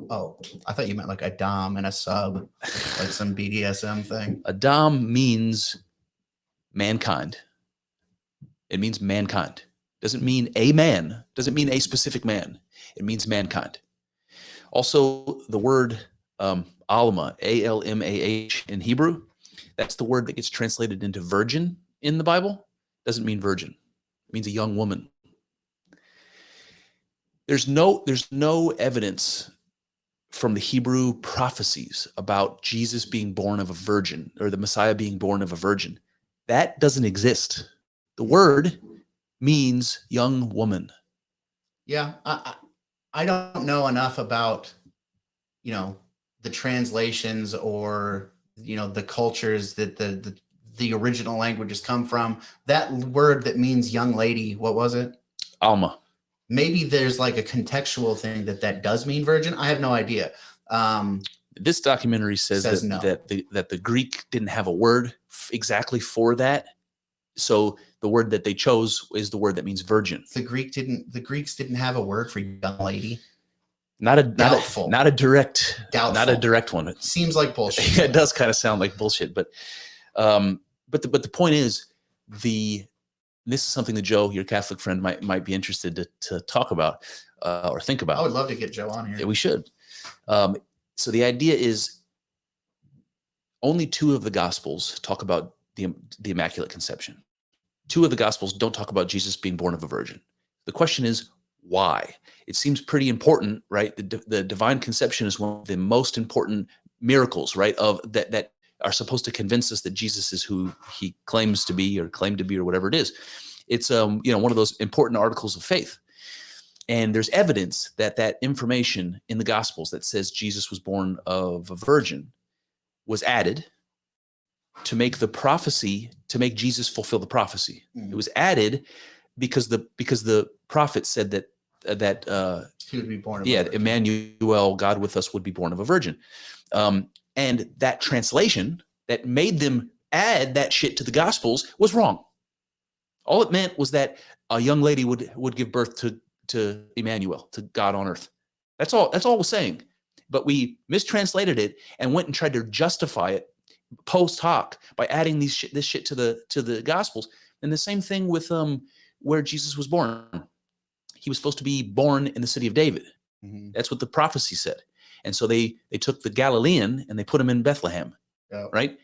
Oh, I thought you meant like a dom and a sub, like some BDSM thing. Adam means mankind. It means mankind. Doesn't mean a man. Doesn't mean a specific man. It means mankind. Also, the word Alma, A-L-M-A-H in Hebrew, that's the word that gets translated into virgin in the Bible. Doesn't mean virgin. It means a young woman. There's no evidence from the Hebrew prophecies about Jesus being born of a virgin or the Messiah being born of a virgin. That doesn't exist. The word means young woman. Yeah, I don't know enough about, the translations or, the cultures that the original languages come from. That word that means young lady, what was it? Alma. Maybe there's like a contextual thing that does mean virgin. I have no idea. This documentary says no. that the Greek didn't have a word exactly for that. So the word that they chose is the word that means virgin. The Greeks didn't have a word for young lady. Not a direct one. It seems like bullshit. It does kind of sound like bullshit, but the point is, this is something that Joe, your Catholic friend, might be interested to talk about or think about. I would love to get Joe on here. Yeah, we should. So the idea is only 2 of the Gospels talk about the Immaculate Conception. 2 of the Gospels don't talk about Jesus being born of a virgin. The question is, why? It seems pretty important, right? The divine conception is one of the most important miracles, right? Of that are supposed to convince us that Jesus is who he claims to be or claimed to be or whatever it is. It's one of those important articles of faith. And there's evidence that information in the Gospels that says Jesus was born of a virgin was added to make the prophecy, to make Jesus fulfill the prophecy. It was added because the prophet said that he would be born of a virgin. Emmanuel, God with us, would be born of a virgin. And that translation that made them add that shit to the Gospels was wrong. All it meant was that a young lady would give birth to Emmanuel, to God on earth. That's all it was saying. But we mistranslated it and went and tried to justify it post hoc by adding this shit to the Gospels. And the same thing with where Jesus was born. He was supposed to be born in the city of David. Mm-hmm. That's what the prophecy said. And so they took the Galilean and they put him in Bethlehem, right?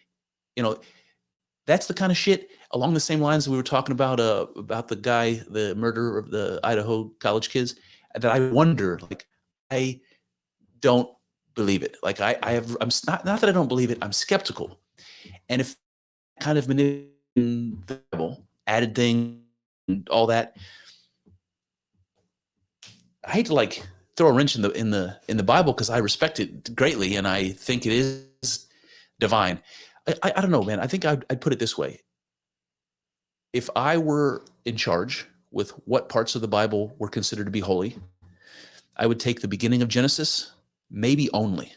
That's the kind of shit along the same lines that we were talking about the guy, the murderer of the Idaho college kids, that I wonder, like, I don't believe it. Like I'm not that I don't believe it, I'm skeptical. And if kind of manipulating the Bible, added thing, and all that, I hate to like throw a wrench in the Bible because I respect it greatly and I think it is divine. I don't know, man. I think I'd put it this way. If I were in charge with what parts of the Bible were considered to be holy, I would take the beginning of Genesis, maybe only,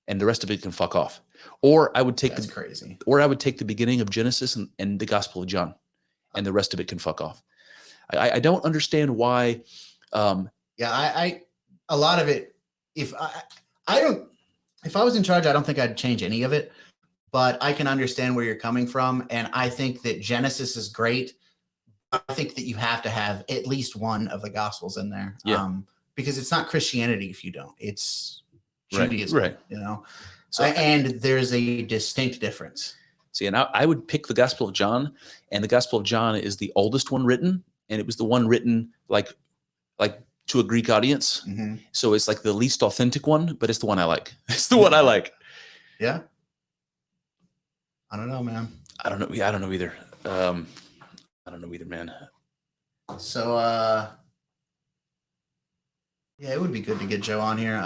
and the rest of it can fuck off. Or I would take the beginning of Genesis and the Gospel of John, and the rest of it can fuck off. I don't understand why. I a lot of it. If I was in charge, I don't think I'd change any of it. But I can understand where you're coming from, and I think that Genesis is great. I think that you have to have at least one of the Gospels in there, because it's not Christianity if you don't. It's Judaism, right? So, and there's a distinct difference. See, and I would pick the Gospel of John, and the Gospel of John is the oldest one written, and it was the one written like to a Greek audience. Mm-hmm. So it's like the least authentic one, but it's the one I like. It's the one I like. Yeah. I don't know, man. I don't know. Yeah, I don't know either. I don't know either, man. So, yeah, it would be good to get Joe on here.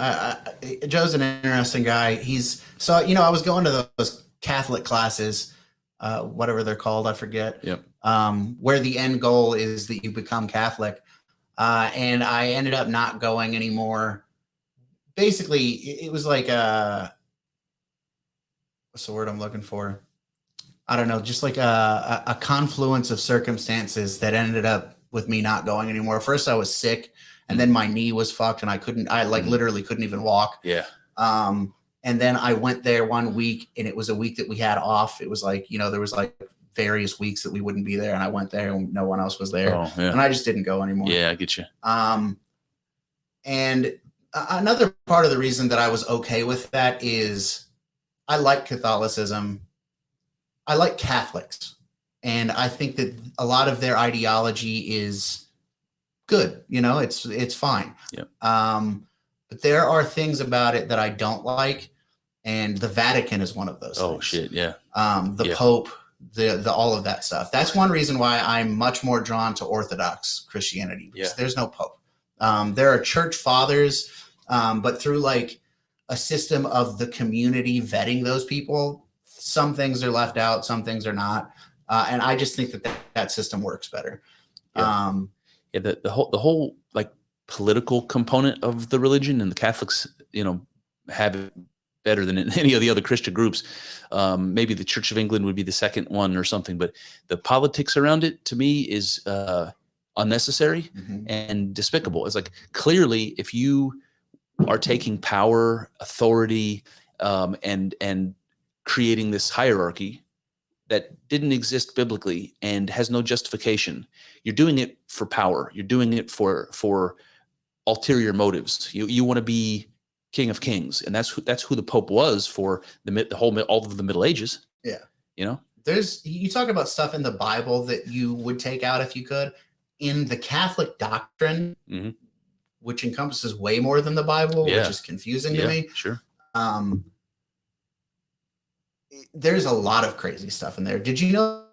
Joe's an interesting guy. I was going to those Catholic classes, whatever they're called, I forget. Yep. Where the end goal is that you become Catholic. And I ended up not going anymore. Basically, it was like what's the word I'm looking for? I don't know, just like a confluence of circumstances that ended up with me not going anymore. First, I was sick, and then my knee was fucked, and I literally couldn't even walk. Yeah. And then I went there one week, and it was a week that we had off. It was like, there was like various weeks that we wouldn't be there, and I went there, and no one else was there, and I just didn't go anymore. Yeah, I get you. And another part of the reason that I was okay with that is I like Catholicism. I like Catholics, and I think that a lot of their ideology is good. It's fine. Yeah. But there are things about it that I don't like, and the Vatican is one of those. Oh things. Shit, yeah. The Pope, the all of that stuff. That's one reason why I'm much more drawn to Orthodox Christianity, because there's no Pope. There are church fathers, but through like a system of the community vetting those people, some things are left out, some things are not. And I just think that system works better. Yeah. Yeah, the whole like political component of the religion, and the Catholics, have it better than any of the other Christian groups. Maybe the Church of England would be the second one or something, but the politics around it to me is unnecessary and despicable. It's like, clearly, if you are taking power, authority, and creating this hierarchy that didn't exist biblically and has no justification, you're doing it for power. You're doing it for ulterior motives. You want to be King of Kings, and that's who the Pope was for all of the Middle Ages. Yeah, you talk about stuff in the Bible that you would take out if you could. In the Catholic doctrine, which encompasses way more than the Bible, which is confusing to me. Sure. There's a lot of crazy stuff in there. Did you know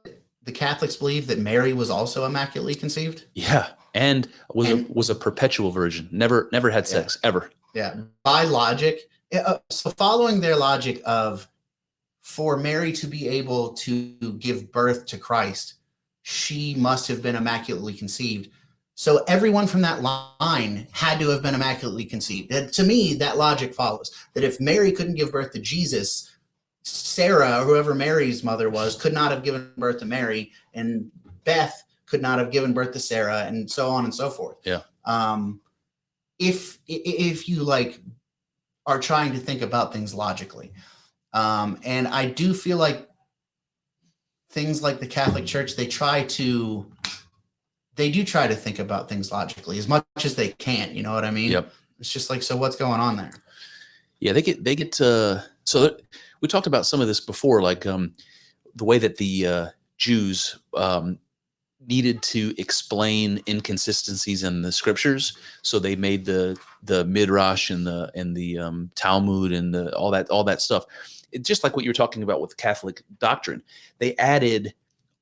the Catholics believe that Mary was also immaculately conceived? Yeah, and was a perpetual virgin. Never had sex ever. Yeah, by logic. So following their logic of, for Mary to be able to give birth to Christ, she must have been immaculately conceived. So everyone from that line had to have been immaculately conceived. And to me, that logic follows that if Mary couldn't give birth to Jesus, Sarah, or whoever Mary's mother was, could not have given birth to Mary, and Beth could not have given birth to Sarah, and so on and so forth. Yeah. If you like are trying to think about things logically, and I do feel like things like the Catholic Church, they do try to think about things logically as much as they can. You know what I mean? Yep. It's just like, so what's going on there? Yeah, they get so we talked about some of this before, like the way that the Jews needed to explain inconsistencies in the scriptures. So they made the Midrash and the Talmud and all that stuff. It's just like what you're talking about with Catholic doctrine. They added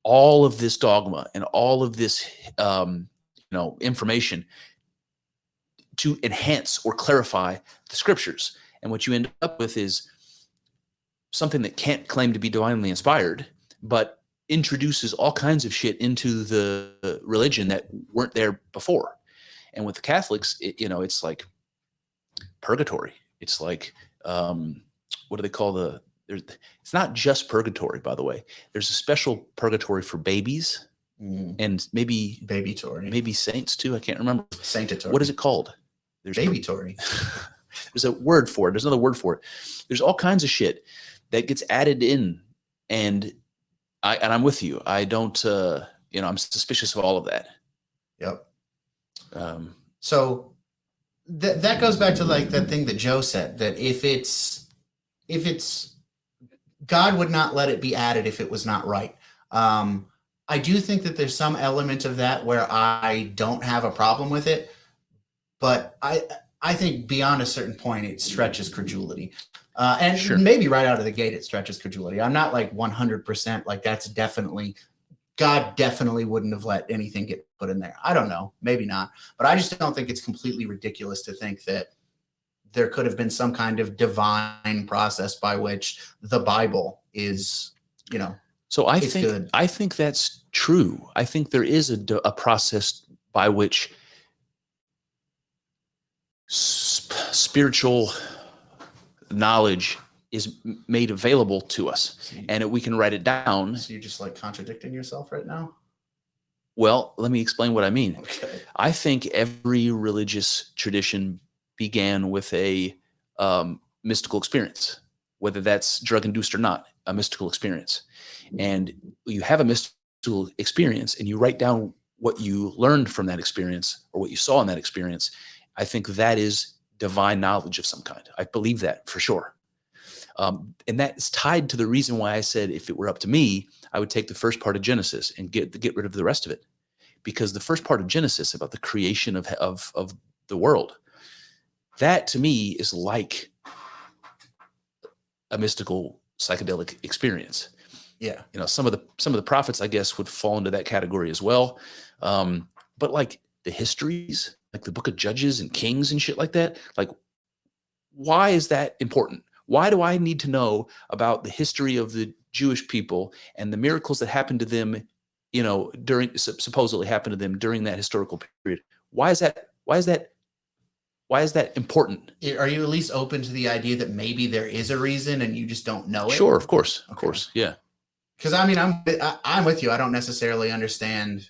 all of this dogma and all of this information to enhance or clarify the scriptures. And what you end up with is something that can't claim to be divinely inspired, but introduces all kinds of shit into the religion that weren't there before. And with the Catholics, it's like purgatory. It's like, what do they call it's not just purgatory, by the way. There's a special purgatory for babies and maybe babytory, maybe saints too. I can't remember. Sanctatory. What is it called? There's babytory. There's a word for it. There's another word for it. There's all kinds of shit that gets added in, and I'm with you. I don't, I'm suspicious of all of that. Yep. So that goes back to like that thing that Joe said, that if it's God would not let it be added if it was not right. I do think that there's some element of that where I don't have a problem with it, but I think beyond a certain point, it stretches credulity. And sure, maybe right out of the gate, it stretches credulity. I'm not like 100% like that's definitely, God definitely wouldn't have let anything get put in there. I don't know, maybe not. But I just don't think it's completely ridiculous to think that there could have been some kind of divine process by which the Bible is, So I think that's true. I think there is a process by which spiritual knowledge is made available to us, and we can write it down. So you're just like contradicting yourself right now? Well, let me explain what I mean. Okay. I think every religious tradition began with a mystical experience, whether that's drug-induced or not, a mystical experience. And you have a mystical experience and you write down what you learned from that experience or what you saw in that experience. I think that is divine knowledge of some kind. I believe that for sure. And that is tied to the reason why I said if it were up to me, I would take the first part of Genesis and get rid of the rest of it. Because the first part of Genesis about the creation of the world, that to me is like a mystical psychedelic experience. Yeah. Some of the prophets, I guess, would fall into that category as well. But like the histories like the book of Judges and Kings and shit like that. Like, why is that important? Why do I need to know about the history of the Jewish people and the miracles that happened to them, during supposedly happened to them during that historical period? Why is that? Why is that? Why is that important? Are you at least open to the idea that maybe there is a reason and you just don't know it? Sure, of course, of course, yeah. Because I mean, I'm with you. I don't necessarily understand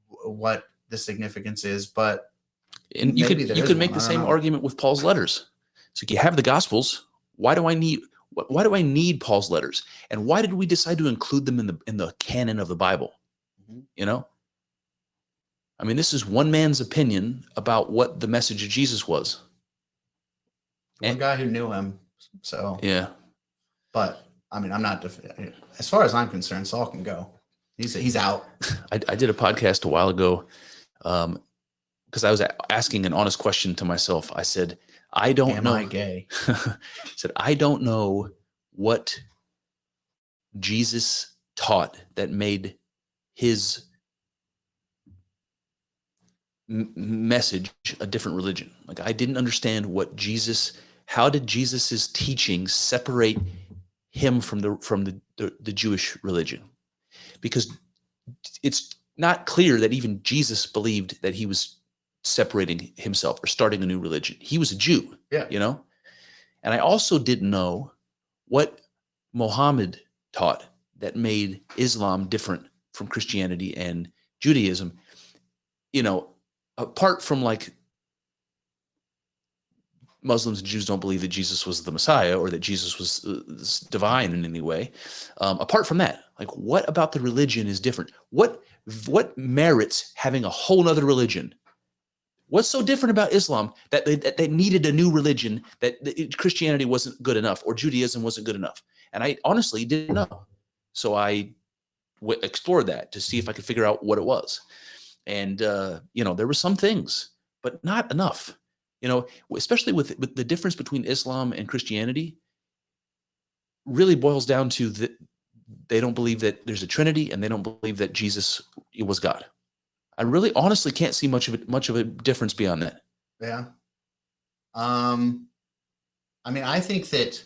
what the significance is, but and you could make the same argument with Paul's letters. So you have the Gospels. Why do I need Paul's letters? And why did we decide to include them in the canon of the Bible? Mm-hmm. I mean, this is one man's opinion about what the message of Jesus was. One guy who knew him. So yeah. But I mean, I'm not as far as I'm concerned, Saul can go. He's out. I did a podcast a while ago because I was asking an honest question to myself. I said, I don't know. Am I gay? I said, I don't know what Jesus taught that made his message a different religion. Like, I didn't understand how did Jesus's teaching separate him from the Jewish religion? Because it's not clear that even Jesus believed that he was separating himself or starting a new religion. He was a Jew, And I also didn't know what Muhammad taught that made Islam different from Christianity and Judaism. Apart from like Muslims and Jews don't believe that Jesus was the Messiah or that Jesus was divine in any way. Apart from that, like, what about the religion is different? What merits having a whole nother religion? What's so different about Islam that they needed a new religion, that Christianity wasn't good enough or Judaism wasn't good enough? And I honestly didn't know. So I explored that to see if I could figure out what it was. And, there were some things, but not enough, especially with the difference between Islam and Christianity really boils down to that they don't believe that there's a Trinity and they don't believe that Jesus was God. I really honestly can't see much of a difference beyond that. Yeah. I mean, I think that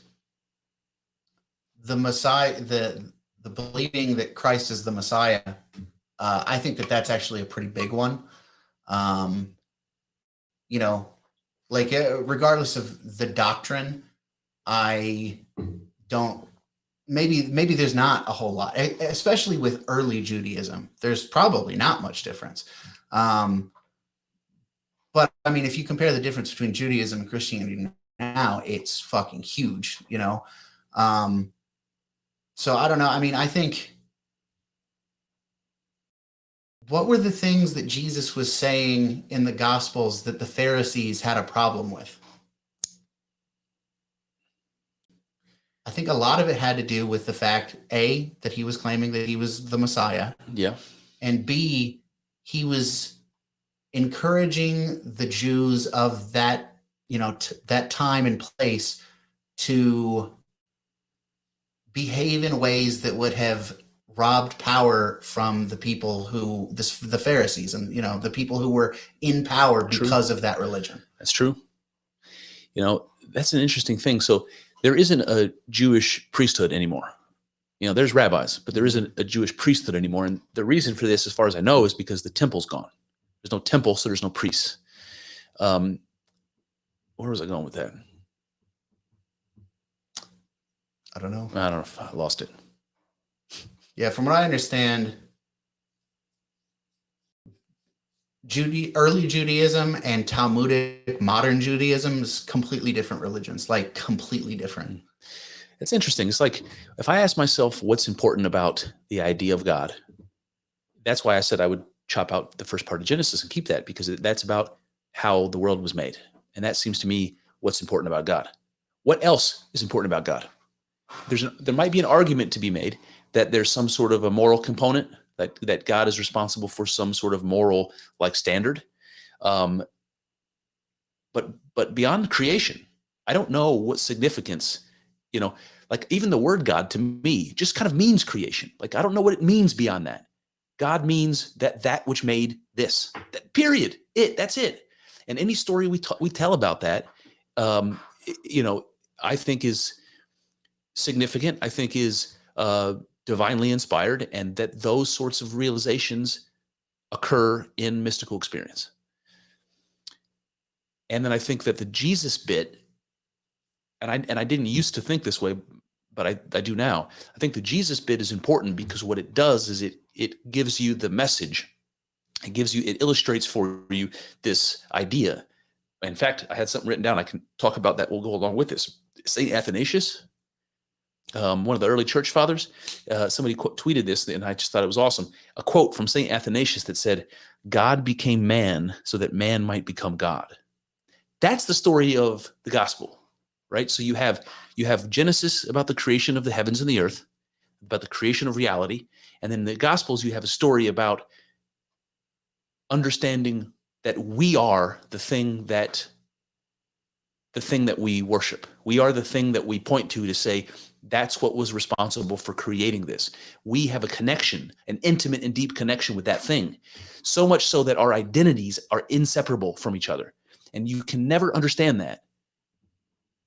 the Messiah, the believing that Christ is the Messiah, I think that that's actually a pretty big one. Regardless of the doctrine, I don't, maybe there's not a whole lot, especially with early Judaism. There's probably not much difference. But I mean, if you compare the difference between Judaism and Christianity now, it's fucking huge, So I don't know. I mean, I think, what were the things that Jesus was saying in the Gospels that the Pharisees had a problem with? I think a lot of it had to do with the fact, A, that he was claiming that he was the Messiah. Yeah. And B, he was encouraging the Jews of that, that time and place to behave in ways that would have robbed power from the people the Pharisees and, the people who were in power because of that religion. That's true. That's an interesting thing. So there isn't a Jewish priesthood anymore. There's rabbis, but there isn't a Jewish priesthood anymore. And the reason for this, as far as I know, is because the temple's gone. There's no temple, so there's no priests. Where was I going with that? I don't know. I lost it. Yeah, from what I understand, early Judaism and Talmudic modern Judaism is completely different religions, like completely different. It's interesting. It's like, if I ask myself what's important about the idea of God, that's why I said I would chop out the first part of Genesis and keep that, because that's about how the world was made. And that seems to me what's important about God. What else is important about God? There might be an argument to be made that there's some sort of a moral component, that God is responsible for some sort of moral standard. But beyond creation, I don't know what significance, even the word God to me just kind of means creation. I don't know what it means beyond that. God means that which made this, that period. That's it. And any story we tell about that, I think is significant. I think is divinely inspired, and that those sorts of realizations occur in mystical experience. And then I think that the Jesus bit, and I didn't used to think this way, but I do now. I think the Jesus bit is important because what it does is it gives you the message. It illustrates for you this idea. In fact, I had something written down. I can talk about that. We'll go along with this. St. Athanasius, one of the early church fathers, somebody tweeted this, and I just thought it was awesome. A quote from St. Athanasius that said, "God became man so that man might become God." That's the story of the gospel, right? So you have Genesis about the creation of the heavens and the earth, about the creation of reality, and then in the Gospels you have a story about understanding that we are the thing that we worship. We are the thing that we point to say, that's what was responsible for creating this. We have a connection, an intimate and deep connection with that thing, so much so that our identities are inseparable from each other. And you can never understand that.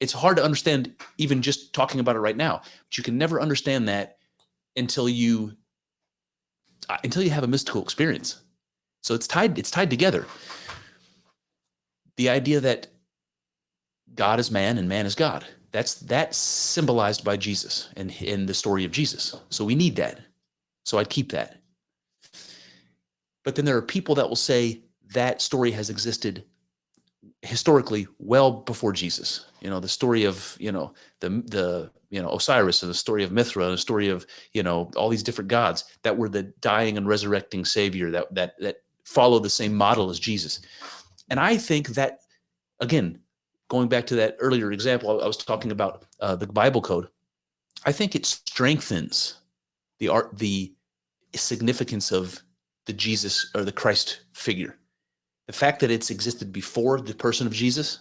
It's hard to understand even just talking about it right now, but you can never understand that until you have a mystical experience. So it's tied together. The idea that God is man and man is God. That's symbolized by Jesus and in the story of Jesus. So we need that. So I'd keep that. But then there are people that will say that story has existed historically well before Jesus. The story of, the Osiris, and the story of Mithra, and the story of, all these different gods that were the dying and resurrecting savior that follow the same model as Jesus. And I think that, again, going back to that earlier example, I was talking about the Bible code. I think it strengthens the significance of the Jesus or the Christ figure. The fact that it's existed before the person of Jesus,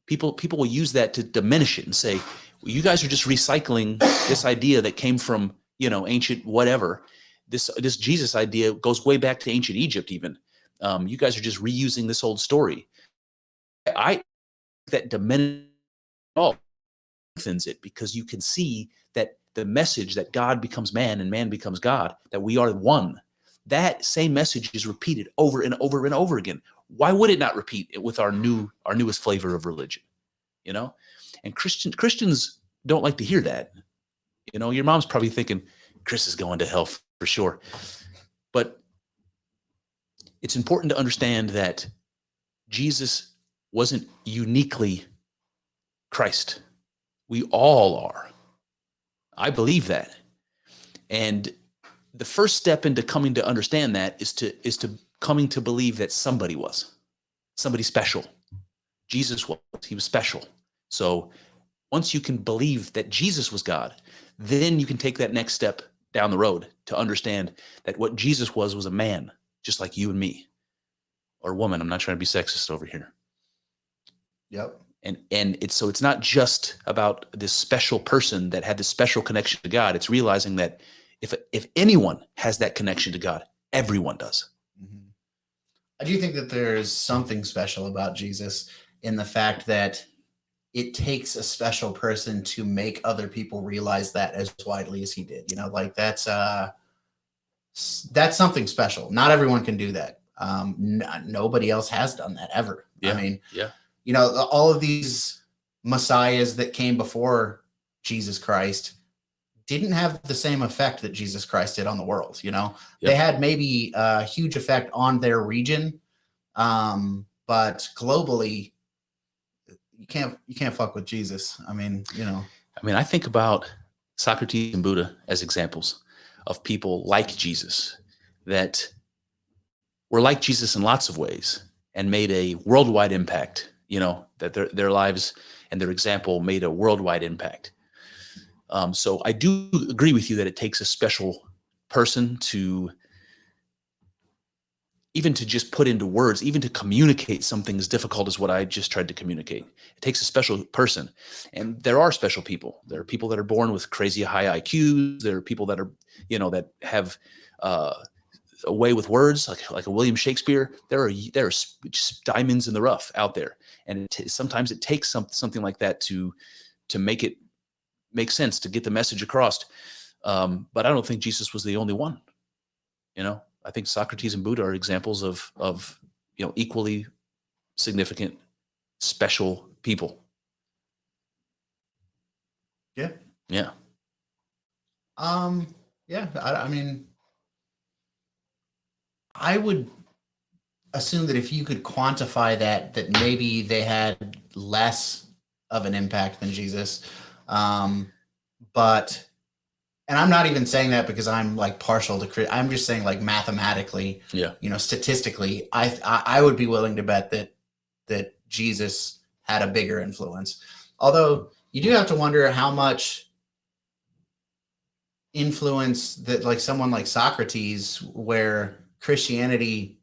people will use that to diminish it and say, well, you guys are just recycling this idea that came from, ancient whatever. This Jesus idea goes way back to ancient Egypt even. You guys are just reusing this old story. That diminishes it, because you can see that the message that God becomes man and man becomes God, that we are one, that same message is repeated over and over and over again. Why would it not repeat it with our newest flavor of religion? And Christians don't like to hear that. Your mom's probably thinking Chris is going to hell for sure. But it's important to understand that Jesus wasn't uniquely Christ. We all are. I believe that. And the first step into coming to understand that is to coming to believe that somebody special. Jesus he was special. So once you can believe that Jesus was God, then you can take that next step down the road to understand that what Jesus was a man, just like you and me, or woman. I'm not trying to be sexist over here. Yep. And it's not just about this special person that had this special connection to God. It's realizing that if anyone has that connection to God, everyone does. Mm-hmm. I do think that there's something special about Jesus in the fact that it takes a special person to make other people realize that as widely as he did. That's something special. Not everyone can do that. Nobody else has done that ever. Yeah. I mean, yeah. All of these messiahs that came before Jesus Christ didn't have the same effect that Jesus Christ did on the world. Yep. They had maybe a huge effect on their region, but globally, you can't fuck with Jesus. I think about Socrates and Buddha as examples of people like Jesus that were like Jesus in lots of ways and made a worldwide impact. That their lives and their example made a worldwide impact. So I do agree with you that it takes a special person to just put into words, even to communicate something as difficult as what I just tried to communicate. It takes a special person. And there are special people. There are people that are born with crazy high IQs. There are people that are, that have a way with words, like a William Shakespeare. There are just diamonds in the rough out there, and sometimes it takes something like that to make it make sense, to get the message across. But I don't think Jesus was the only one. I think Socrates and Buddha are examples of equally significant, special people. Yeah. Yeah. Yeah. I mean, I would assume that if you could quantify that maybe they had less of an impact than Jesus. But, and I'm not even saying that because I'm like partial to, I'm just saying like mathematically, statistically, I would be willing to bet that Jesus had a bigger influence. Although you do have to wonder how much influence that like someone like Socrates, where Christianity,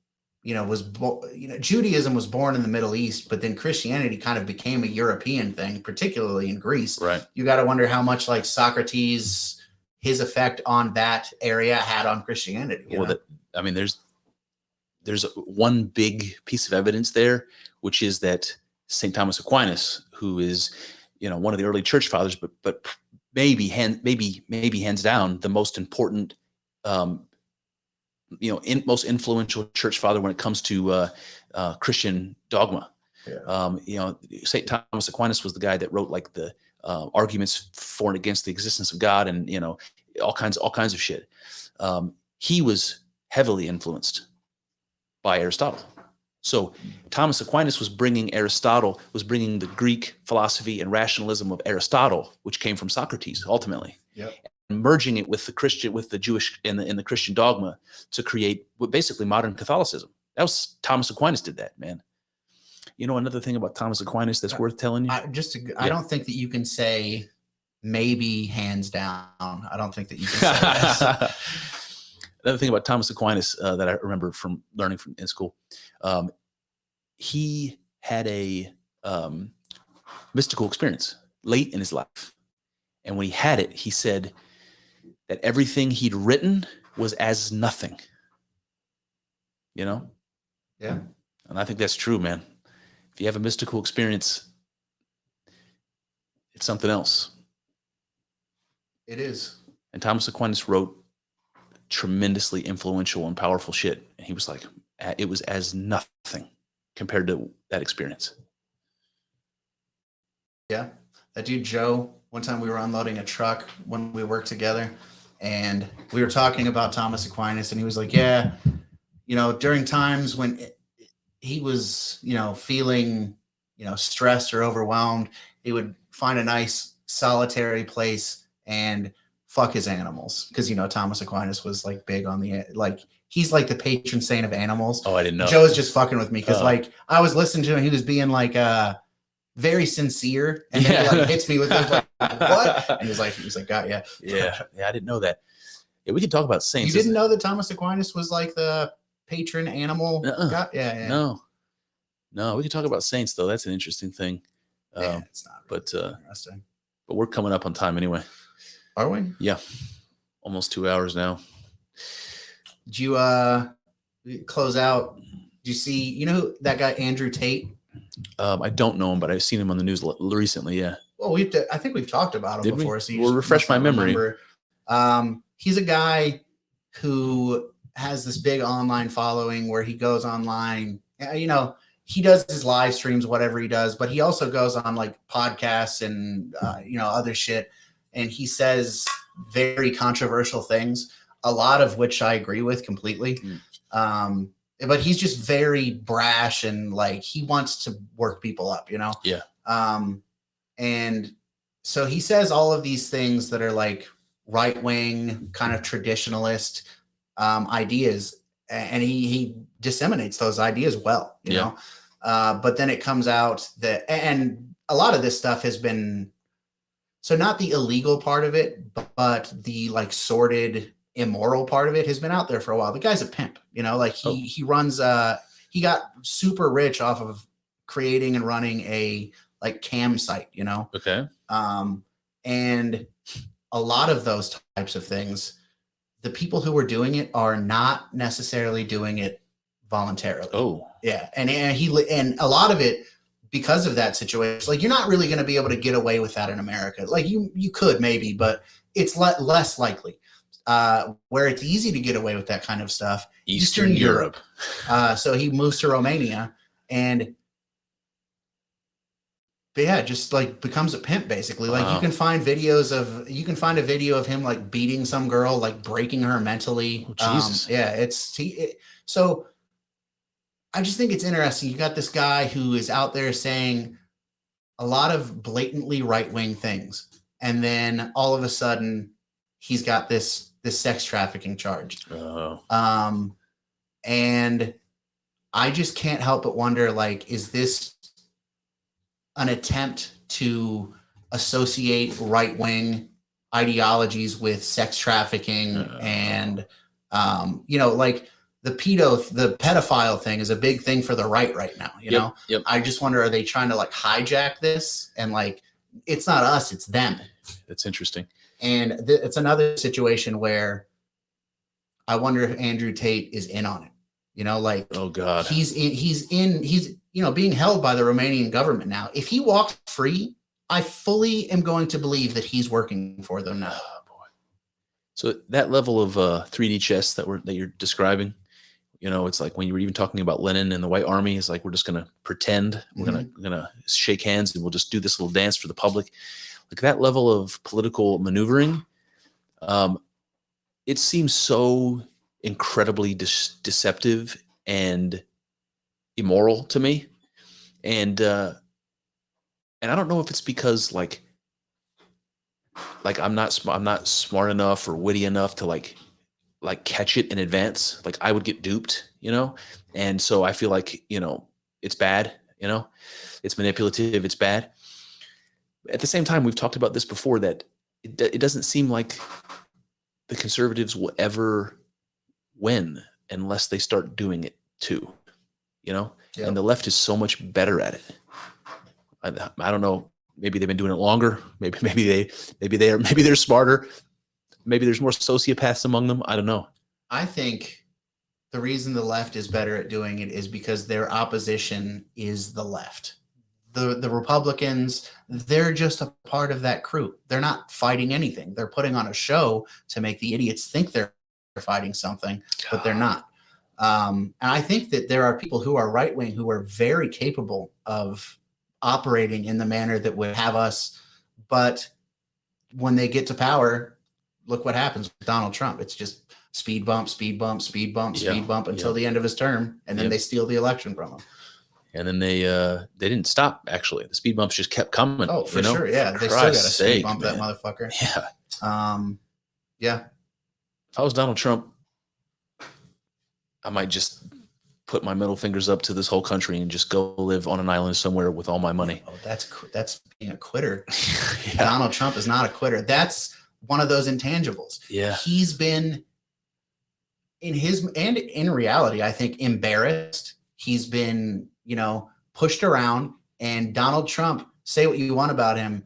Judaism was born in the Middle East, but then Christianity kind of became a European thing, particularly in Greece. Right. You got to wonder how much like Socrates, his effect on that area had on Christianity. There's one big piece of evidence there, which is that St. Thomas Aquinas, who is, one of the early church fathers, but maybe hands down the most important, most influential church father when it comes to Christian dogma. Yeah. St. Thomas Aquinas was the guy that wrote like the arguments for and against the existence of God, and all kinds of shit. He was heavily influenced by Aristotle. So Thomas Aquinas was bringing the Greek philosophy and rationalism of Aristotle, which came from Socrates ultimately. Yep. And merging it with the Jewish and the Christian dogma to create basically modern Catholicism. Thomas Aquinas did that, man. Another thing about Thomas Aquinas that's worth telling you. I don't think that you can say maybe hands down. I don't think that you can say that. Another thing about Thomas Aquinas that I remember from learning in school, he had a mystical experience late in his life. And when he had it, he said that everything he'd written was as nothing. Yeah. And I think that's true, man. If you have a mystical experience, it's something else. It is. And Thomas Aquinas wrote tremendously influential and powerful shit. And he was like, it was as nothing compared to that experience. Yeah. That dude, Joe, one time we were unloading a truck when we worked together, and we were talking about Thomas Aquinas, and he was like, yeah, during times when he was, feeling, stressed or overwhelmed, he would find a nice solitary place and fuck his animals. Because, Thomas Aquinas was like big on he's like the patron saint of animals. Oh, I didn't know. Joe's just fucking with me because I was listening to him. He was being like very sincere, and then he like hits me with like, what? And he was like, got ya. Yeah, I didn't know that. Yeah, we can talk about saints. You didn't know that Thomas Aquinas was like the patron animal? Yeah. No, we can talk about saints though. That's an interesting thing. It's not really interesting. But we're coming up on time anyway. Are we? Yeah, almost 2 hours now. Did you close out? Did you see? That guy Andrew Tate? I don't know him, but I've seen him on the news recently. Yeah. Well, I think we've talked about him before. So we'll refresh my memory. He's a guy who has this big online following where he goes online. He does his live streams, whatever he does, but he also goes on like podcasts and other shit, and he says very controversial things, a lot of which I agree with completely. But he's just very brash and like he wants to work people up, Yeah. And so he says all of these things that are like right-wing kind of traditionalist ideas, and he disseminates those ideas well, you know. But then it comes out that, and a lot of this stuff has been, so not the illegal part of it, but the like sordid, immoral part of it has been out there for a while. The guy's a pimp, like he runs he got super rich off of creating and running a like cam site, Okay. And a lot of those types of things the people who are doing it are not necessarily doing it voluntarily. Oh, yeah. And a lot of it, because of that situation, like, you're not really going to be able to get away with that in America. Like, you could maybe, but it's less likely. Where it's easy to get away with that kind of stuff, Eastern Europe. So he moves to Romania, and yeah, just like becomes a pimp basically. Like, you can find a video of him like beating some girl, like breaking her mentally. Oh, Jesus. Yeah, so I just think it's interesting. You got this guy who is out there saying a lot of blatantly right-wing things, and then all of a sudden he's got this sex trafficking charge. And I just can't help but wonder, like, is this an attempt to associate right-wing ideologies with sex trafficking? And like, the pedophile thing is a big thing for the right now, you know? Yep. I just wonder, are they trying to like hijack this, and like, it's not us, it's them. That's interesting. And it's another situation where I wonder if Andrew Tate is in on it. You know, like, oh God, he's being held by the Romanian government now. If he walks free, I fully am going to believe that he's working for them now. Oh, boy. So that level of 3D chess that you're describing, you know, it's like when you were even talking about Lenin and the White Army. It's like, we're just gonna pretend, we're gonna shake hands, and we'll just do this little dance for the public. Like, that level of political maneuvering, it seems so incredibly deceptive and immoral to me. And I don't know if it's because like I'm not smart enough or witty enough to like catch it in advance. Like, I would get duped, you know? And so I feel like, you know, it's bad, you know, it's manipulative, it's bad. At the same time, we've talked about this before, that it doesn't seem like the conservatives will ever win unless they start doing it too, you know? Yep. And the left is so much better at it. I don't know. Maybe they've been doing it longer. Maybe they're smarter. Maybe there's more sociopaths among them. I don't know. I think the reason the left is better at doing it is because their opposition is the left. The Republicans, they're just a part of that crew. They're not fighting anything. They're putting on a show to make the idiots think they're fighting something, but they're not. And I think that there are people who are right-wing who are very capable of operating in the manner that would have us, but when they get to power, look what happens with Donald Trump. It's just speed bump, speed bump, speed bump, speed bump until the end of his term, and then they steal the election from him. And then they didn't stop. Actually, the speed bumps just kept coming. Oh, for sure, yeah. They still got to speed bump that motherfucker. Yeah, yeah. If I was Donald Trump, I might just put my middle fingers up to this whole country and just go live on an island somewhere with all my money. Oh, that's being a quitter. Yeah. Donald Trump is not a quitter. That's one of those intangibles. Yeah, he's been in reality, I think, embarrassed. He's been, pushed around, and Donald Trump, say what you want about him,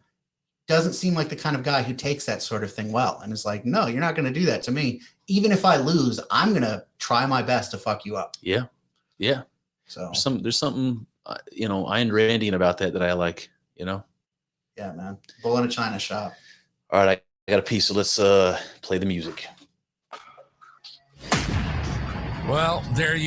doesn't seem like the kind of guy who takes that sort of thing well, and is like, no, you're not going to do that to me. Even if I lose, I'm going to try my best to fuck you up. Yeah. Yeah. So there's something, Ayn Randian about that I like, Yeah, man. Bull in a china shop. All right. I got a piece. So let's play the music. Well, there you